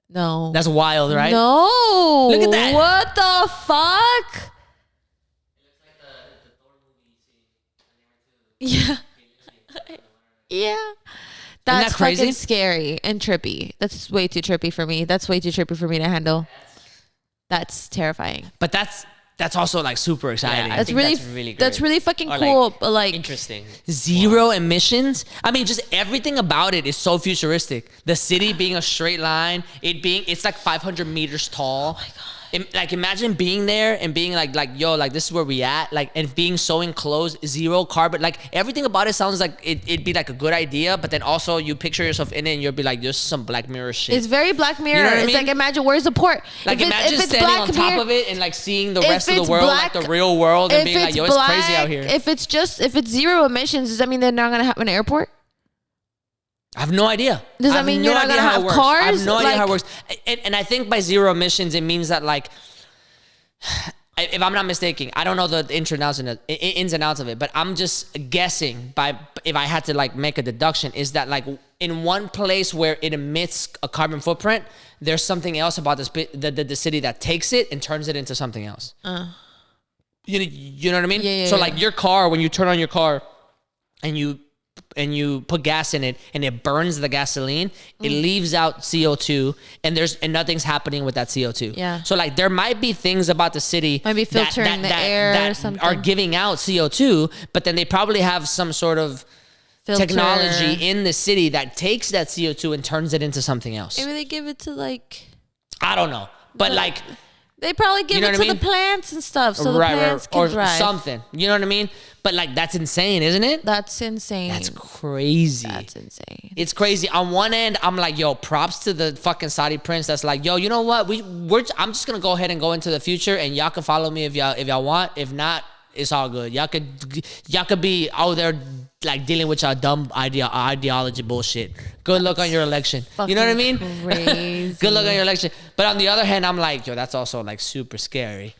No.
That's wild, right?
No.
Look at that.
What the fuck? Yeah. Yeah. That's
that crazy?
fucking scary and trippy. That's way too trippy for me. That's way too trippy for me to handle. That's terrifying.
But that's also like super exciting.
I
That's
think
really,
that's really great.
that's really fucking
Or,
cool. But like,
Interesting.
Zero emissions. I mean, just everything about it is so futuristic. The city being a straight line, it's like 500 meters tall. Oh my god! Like imagine being there and being like yo, like this is where we at, like, and being so enclosed, zero carbon, like everything about it sounds like it'd be like a good idea, but then also you picture yourself in it and you'll be like, this is some Black Mirror shit.
it's very Black Mirror.
You know what I
It's
mean?
like, imagine where's the port?
Like imagine standing on top of it and like seeing the rest of the
it's
world,
black-
like the real world, and being like, yo, it's crazy out here.
If it's zero emissions, does that mean they're not gonna have an airport?
I have no idea.
Does that
I have
mean
no
you're not
idea
gonna
how it
have
works.
cars?
I have no idea how it
Like-
works. And I think by zero emissions, it means that like, if I'm not mistaken, I don't know the ins and outs of it, but I'm just guessing if I had to like make a deduction, is that like in one place where it emits a carbon footprint, there's something else about the city that takes it and turns it into something else. You know what I mean?
Yeah,
so
yeah.
like your car, when you turn on your car and you put gas in it and it burns the gasoline, it leaves out CO2 and nothing's happening with that CO2.
Yeah.
So like there might be things about the city
Might be filtering the air or
that
something.
are giving out CO2, but then they probably have some sort of
Filter.
technology in the city that takes that CO2 and turns it into something else.
Maybe they give it to like.
I don't know. But like
They probably give
You know
it
what
to
I
the
mean?
plants and stuff, so the plants can
or
thrive.
something. You know what I mean? But like that's insane, isn't it?
That's insane.
That's crazy.
That's insane.
It's crazy. On one end, I'm like, yo, props to the fucking Saudi prince that's like, yo, you know what? I'm just gonna go ahead and go into the future, and y'all can follow me if y'all want. If not, it's all good. Y'all could be out there like dealing with y'all dumb ideology bullshit. Good luck on your election. You know what I mean?
Crazy.
Good luck on your election. But on the other hand, I'm like, yo, that's also like super scary.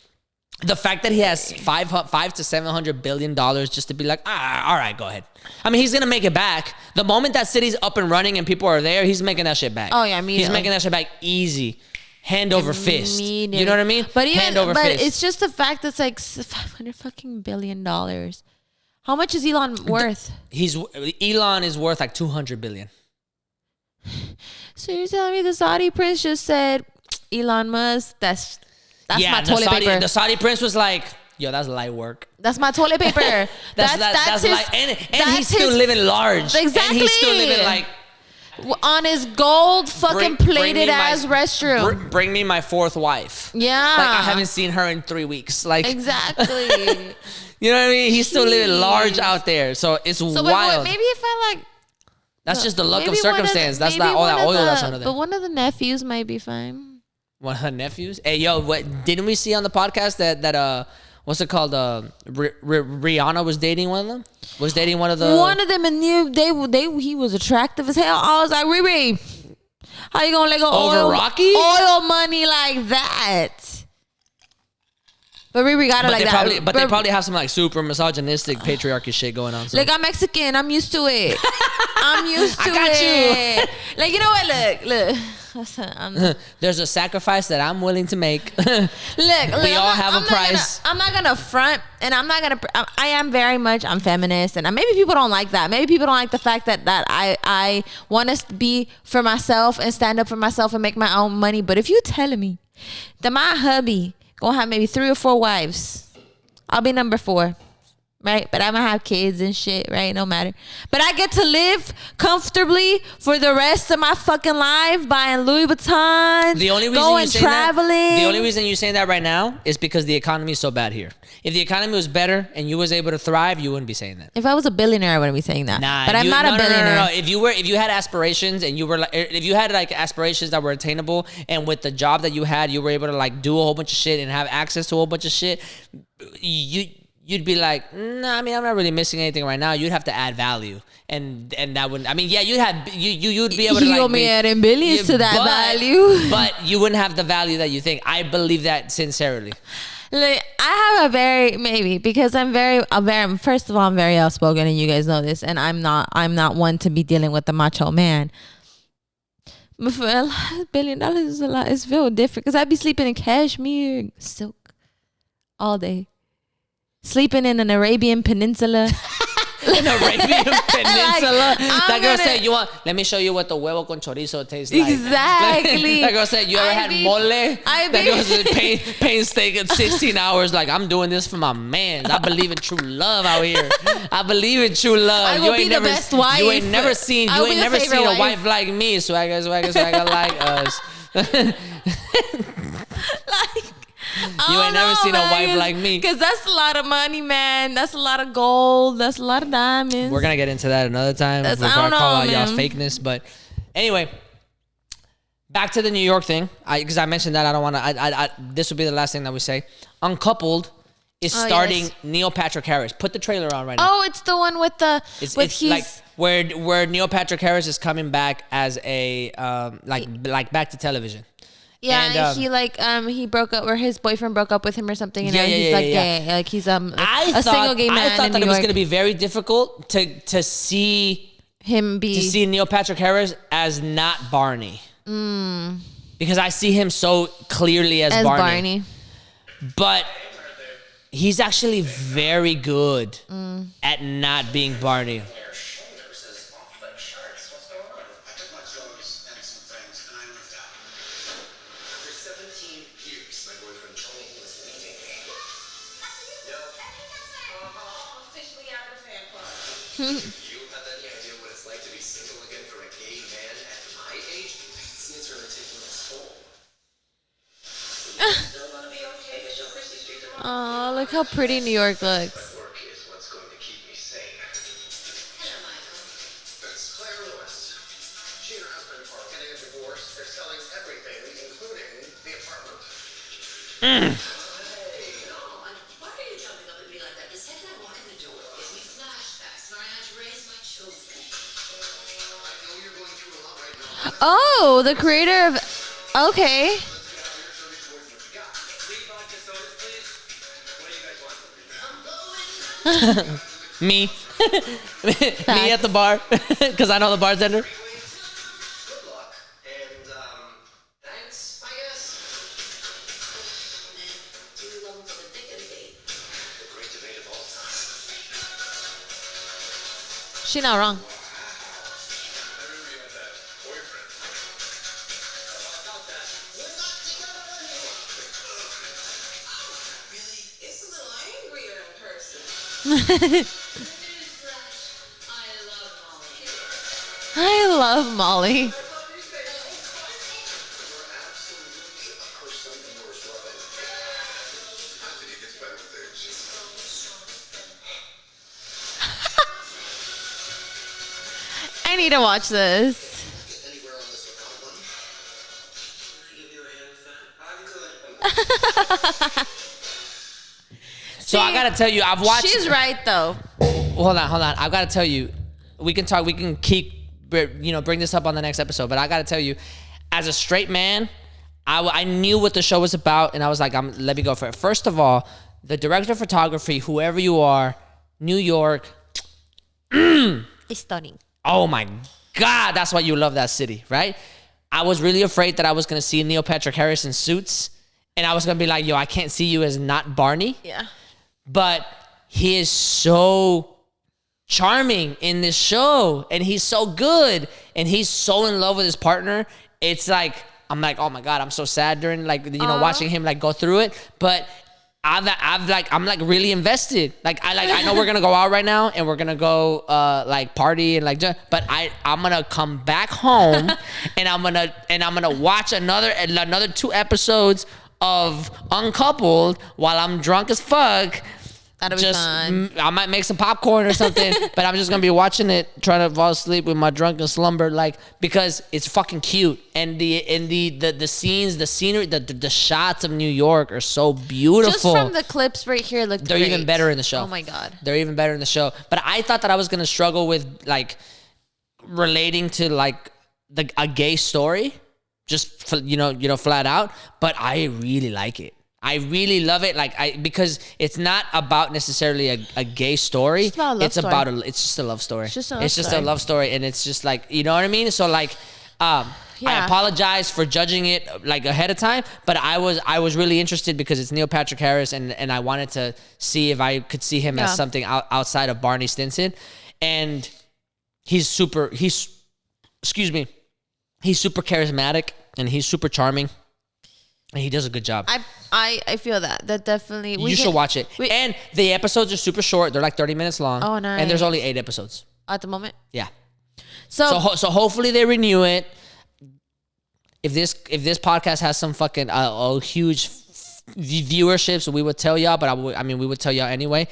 The fact that he has $500 to $700 billion just to be like, all right, go ahead. I mean, he's gonna make it back. The moment that city's up and running and people are there, he's making that shit back.
Oh, yeah,
he's
immediately.
making that shit back easy, hand over fist. You know what I mean?
But even,
hand over
but
fist.
it's just the fact that's like $500 fucking billion. How much is Elon worth?
Elon is worth like $200 billion.
So you're telling me the Saudi prince just said, Elon Musk, that's my toilet paper.
The Saudi prince was like, yo, that's light work.
That's my toilet paper. that's his,
light. And
that's
he's still
his-
living large.
Exactly.
And he's still living like,
on his gold fucking
bring
plated
me
ass restroom.
Bring me my fourth wife.
Yeah.
Like I haven't seen her in 3 weeks. Like
Exactly.
you know what I mean? He's still living large out there. So it's
So
wild.
maybe if I like.
That's just the luck of
maybe one
circumstance. That's
maybe
not all that
one of
oil that's
the-
under there.
But one of the nephews might be fine.
One of her nephews. Hey, yo, what didn't we see on the podcast that what's it called? Rihanna was dating one of them. Was dating one of the.
One of them, and he was attractive as hell. I was like, Riri, how you gonna let go
Over Rocky?
oil money like that? But Riri got it like that.
But they probably have some like super misogynistic patriarchy shit going on. So.
Like, I'm Mexican. I'm used to it. I'm used to
I got
it. Like, you know what? Look.
There's a sacrifice that I'm willing to make.
Look,
we all have a price.
I'm not gonna front, and I am very much. I'm feminist, and maybe people don't like that. Maybe people don't like the fact that I want to be for myself and stand up for myself and make my own money. But if you telling me that my hubby gonna have maybe 3 or 4 wives, I'll be number 4. Right, but I'm gonna have kids and shit, right? No matter. But I get to live comfortably for the rest of my fucking life, buying Louis Vuittons,
The only reason
going
you say
traveling.
That, the only reason you're saying that right now is because the economy is so bad here. If the economy was better and you was able to thrive, you wouldn't be saying that.
If I was a billionaire, I wouldn't be saying that.
Nah,
but I'm not a billionaire.
No. If you had aspirations and you were like, if you had like aspirations that were attainable, and with the job that you had, you were able to like do a whole bunch of shit and have access to a whole bunch of shit, you'd be like, nah, I mean, I'm not really missing anything right now. You'd have to add value. And that wouldn't, I mean, yeah, you'd be able to
You
like
be adding billions to that value.
But you wouldn't have the value that you think. I believe that sincerely.
Like, I have a very, because I'm very first of all, I'm very outspoken, and you guys know this, and I'm not one to be dealing with the macho man. But for $1 billion is a lot. It's very different because I'd be sleeping in cashmere silk all day, sleeping in an Arabian Peninsula.
An Arabian Peninsula.
Like,
that girl said, let me show you what the huevo con chorizo tastes like.
Exactly.
That girl said, you ever had mole? That girl said, painstaking 16 hours. Like, I'm doing this for my man. I believe in true love out here. I believe in true love.
I will be the best wife.
You ain't never seen a wife like me. Swagger like us. You ain't never seen a wife like me.
Because that's a lot of money, man. That's a lot of gold. That's a lot of diamonds.
We're going to get into that another time. We're going to call out y'all's fakeness. But anyway, back to the New York thing. Because I mentioned that. I don't want to. This will be the last thing that we say. Uncoupled is starting Neil Patrick Harris. Put the trailer on right now.
Oh, it's the one with the...
It's like where Neil Patrick Harris is coming back as a... like back to television.
Yeah, and he broke up, or his boyfriend broke up with him or something, and now he's gay. Like he's a single gay man.
I thought that it was going to be very difficult to see
him
to see Neil Patrick Harris as not Barney, because I see him so clearly as Barney. But he's actually very good at not being Barney.
You have any idea what it's like to be single again for a gay man at my age? See, it's really taking its toll. Still gonna be okay to show Christy Street tomorrow?
Oh, look how pretty New York looks.
My work is what's going to keep me sane. Hello, Michael. It's Claire Lewis. She and her husband are getting a divorce. They're selling everything, including the apartment. Hey, no, why are you jumping up at me like that? The second I walk in the door, gives me flashbacks where I had to raise my children. I know you're going through a lot right now.
Oh, the creator of... Okay.
Me. Me at the bar, because I know the bartender.
Good luck, and thanks, I guess. Do you love him for the dick and date? The great debate of all time.
She not wrong.
I remember you had that boyfriend. About that. We're not together anymore. Really? It's a little angrier in person.
I love Molly. I need to watch this.
Anywhere on this without one? Give you a hand with that? I'm good.
So I gotta tell you, I've watched.
She's right though.
Hold on. I've gotta tell you, we can keep, bring this up on the next episode. But I gotta tell you, as a straight man, I knew what the show was about, and I was like, let me go for it. First of all, the director of photography, whoever you are, New York.
It's stunning.
Oh my God, that's why you love that city, right? I was really afraid that I was gonna see Neil Patrick Harris in Suits, and I was gonna be like, yo, I can't see you as not Barney.
Yeah.
But he is so charming in this show, and he's so good, and he's so in love with his partner. It's like, I'm like, oh my God, I'm so sad during watching him go through it. But I'm really invested. I know we're gonna go out right now and we're gonna go party and but I'm gonna come back home and I'm gonna watch another 2 episodes of Uncoupled while I'm drunk as fuck,
That'll be fun.
I might make some popcorn or something, but I'm just gonna be watching it, trying to fall asleep with my drunken slumber, like, because it's fucking cute, and the scenes, the scenery, the shots of New York are so beautiful.
Just from the clips right here, look.
They're even better in the show.
Oh my god,
they're even better in the show. But I thought that I was gonna struggle with like relating to like a gay story, just flat out. But I really like it. I really love it, because it's not about necessarily a gay story.
It's about a love story.
It's just a love story.
It's just
a love story, and it's just like, you know what I mean. So like, I apologize for judging it like ahead of time, but I was really interested because it's Neil Patrick Harris, and I wanted to see if I could see him as something outside of Barney Stinson, and he's super charismatic, and he's super charming. And he does a good job.
I feel that definitely.
You should watch it. And the episodes are super short. They're like 30 minutes long.
Oh, nice.
And there's only 8 episodes.
At the moment?
Yeah.
So
hopefully they renew it. If this podcast has some fucking huge viewership, we would tell y'all. But we would tell y'all anyway.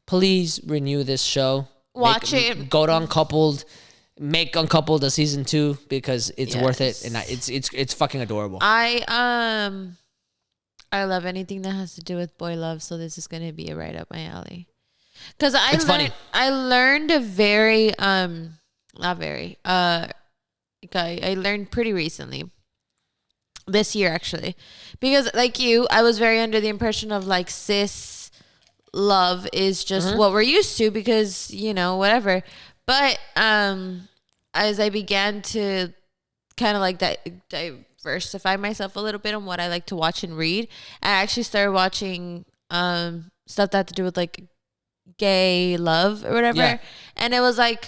Please renew this show.
Watch it.
Go to Uncoupled. Make Uncoupled a season 2 because it's worth it, and it's fucking adorable.
I love anything that has to do with boy love, so this is gonna be right up my alley. Because I learned a very not very I learned pretty recently, this year actually, because like you, I was very under the impression of like cis love is just what we're used to because whatever. But as I began to kind of like diversify myself a little bit on what I like to watch and read, I actually started watching stuff that had to do with like gay love or whatever. Yeah. And it was like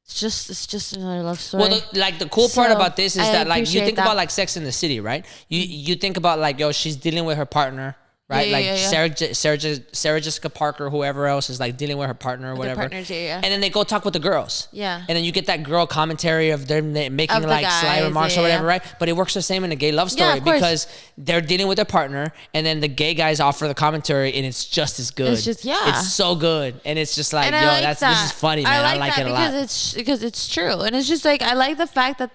it's just another love story.
Well, the cool part about this is that like you think about like Sex in the City, right? You think about like, she's dealing with her partner. Right, Sarah Jessica Parker, whoever else is like dealing with her partner or whatever. Partners, and then they go talk with the girls. Yeah. And then you get that girl commentary of them making like sly remarks or whatever, right? But it works the same in a gay love story because they're dealing with their partner, and then the gay guys offer the commentary, and it's just as good. It's just it's so good, and it's just like this is funny, man. I like it a lot
because it's true, and it's just like I like the fact that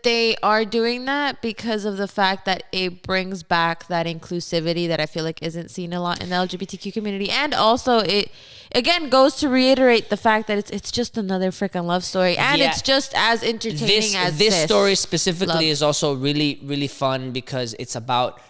they are doing that because of the fact that it brings back that inclusivity that I feel like isn't seen a lot in the LGBTQ community. And also it again goes to reiterate the fact that it's just another freaking love story, and it's just as entertaining as
this story specifically is also really, really fun because it's about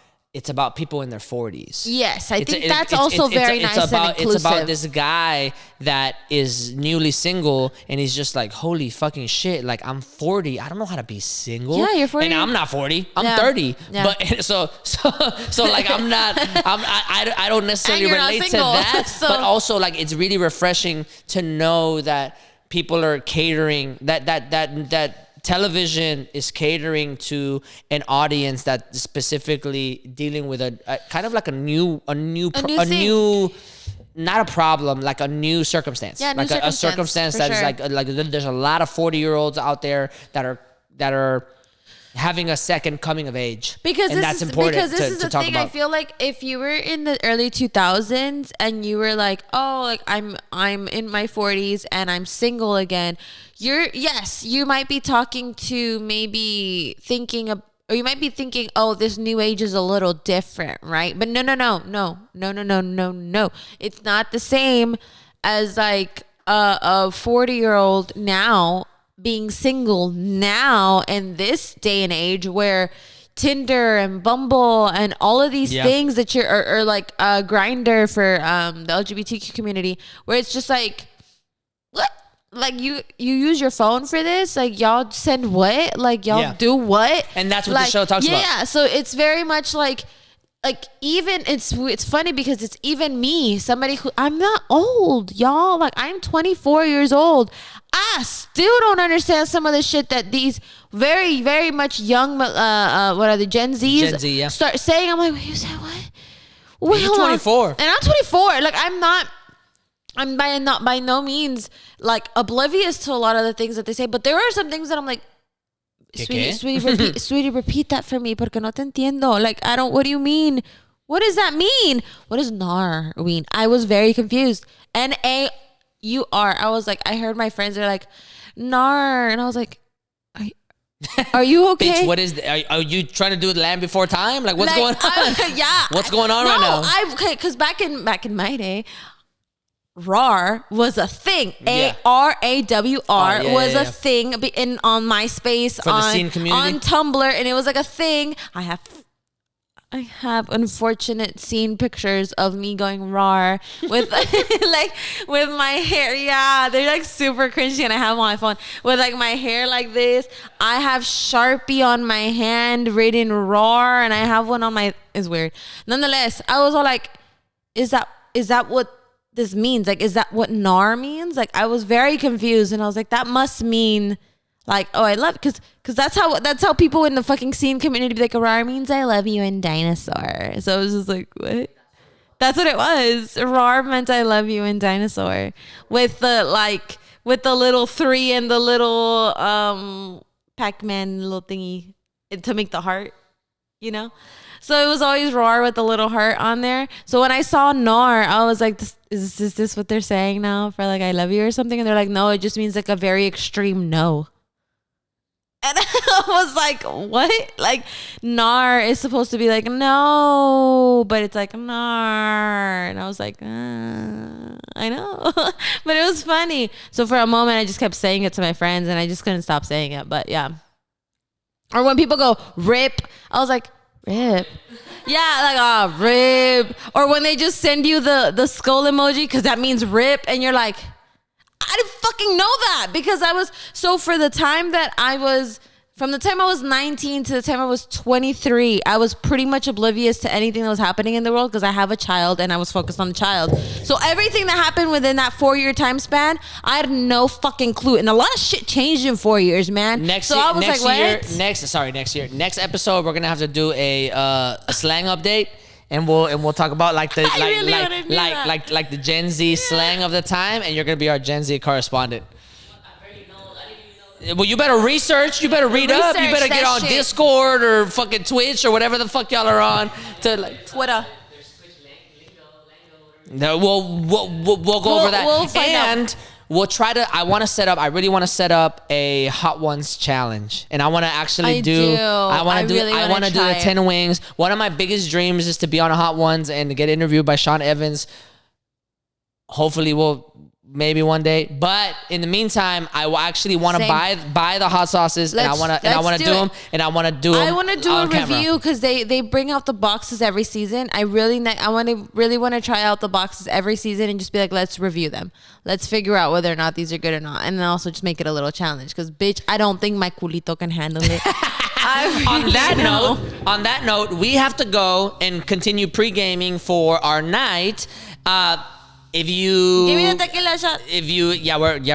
people in their 40s.
Yes, I think that's also very nice and inclusive.
It's about this guy that is newly single, and he's just like, holy fucking shit, like I'm 40. I don't know how to be single.
Yeah, you're 40.
And I'm not 40. I'm 30. Yeah. But so like I don't necessarily relate to that. So. But also like it's really refreshing to know that people are catering that television is catering to an audience that specifically dealing with a kind of like a new not a problem, like a new circumstance.
Yeah,
like a circumstance that is like there's a lot of 40-year-olds out there that are having a second coming of age. That's important
because this is the
talk
thing
about.
I feel like if you were in the early 2000s and you were like, oh, like I'm in my 40s and I'm single again, you might be talking to maybe thinking of, or you might be thinking, oh, this new age is a little different, right? But no. It's not the same as like a 40-year-old now being single now in this day and age where Tinder and Bumble and all of these things that or like Grindr for the LGBTQ community, where it's just like, what? Like you use your phone for this? Like y'all send what? Like y'all do what?
And that's what the show talks about.
Yeah, so it's very much like even it's funny because it's even me, somebody who I'm not old, y'all. Like I'm 24 years old. I still don't understand some of the shit that these very, very much young what are the Gen Zs start saying. I'm like, wait, you said what? Wait,
you're 24.
And I'm 24. Like I'm by no means like oblivious to a lot of the things that they say, but there are some things that I'm like, sweetie, repeat that for me porque no te entiendo. Like what do you mean? What does that mean? What does nar mean? I was very confused. N-A-U-R. I was like, I heard my friends are like, nar. And I was like, are you okay?
Bitch, what is? Are you trying to do the Land Before Time? Like, what's going on?
Yeah.
What's going on right now?
Okay, because back in my day, RAR was a thing.
Yeah.
ARAWR was a thing on MySpace,
For the scene community?
on Tumblr, and it was like a thing. I have unfortunate scene pictures of me going RAR with like with my hair. Yeah, they're like super cringy, and I have them on my phone with like my hair like this. I have Sharpie on my hand written RAR, and I have one on my. It's weird. Nonetheless, I was all like, "Is that what this means? Like, is that what NAR means?" Like, I was very confused, and I was like, "That must mean." Like, oh, I love, because that's how people in the fucking scene community be like, RAR means I love you in dinosaur. So I was just like, what? That's what it was. RAR meant I love you in dinosaur. With the little 3 and the little Pac-Man little thingy to make the heart, you know? So it was always RAR with the little heart on there. So when I saw NAR, I was like, is this what they're saying now for like I love you or something? And they're like, no, it just means like a very extreme no. And I was like, what? Like, nar is supposed to be like, no, but it's like, nar. And I was like, I know. But it was funny. So for a moment, I just kept saying it to my friends, and I just couldn't stop saying it. But yeah. Or when people go, rip, I was like, rip. Yeah, like, rip. Or when they just send you the skull emoji, because that means rip, and you're like, I didn't fucking know that, because from the time I was 19 to the time I was 23, I was pretty much oblivious to anything that was happening in the world, because I have a child and I was focused on the child. So everything that happened within that 4-year time span, I had no fucking clue. And a lot of shit changed in 4 years, man. Next year, next episode, we're gonna have to do a slang update. And we'll talk about like the like the Gen Z slang of the time, and you're gonna be our Gen Z correspondent. Well, you better research. You better read up. You better get on Discord or fucking Twitch or whatever the fuck y'all are on to like Twitter.
No, we'll go over that,
we'll find
and we'll try to. I really want to set up a Hot Ones challenge, and I want to actually I want to do the 10 wings. One of my biggest dreams is to be on a Hot Ones and to get interviewed by Sean Evans. Hopefully, maybe one day. But in the meantime, I will actually want to buy the hot sauces, and I want to do them. And I want to do them.
I want to do a review, because they bring out the boxes every season. I really want to try out the boxes every season and just be like, let's review them. Let's figure out whether or not these are good or not, and then also just make it a little challenge. Because bitch, I don't think my culito can handle it.
On that note, we have to go and continue pre-gaming for our night. If you
give me the tequila shot.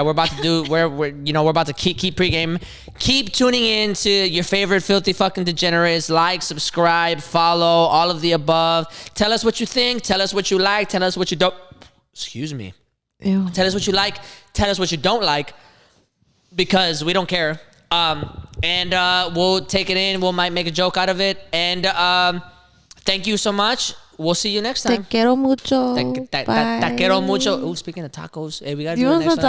We're about to do we're about to keep pregame. Keep tuning in to your favorite filthy fucking degenerates. Like, subscribe, follow, all of the above. Tell us what you think. Tell us what you like. Tell us what you don't. Excuse me.
Ew.
Tell us what you like. Tell us what you don't like, because we don't care. And we'll take it in. We might make a joke out of it. And thank you so much. We'll see you next time.
Te quiero mucho.
Te quiero mucho. Ooh, speaking of tacos, hey, we gotta do it next time.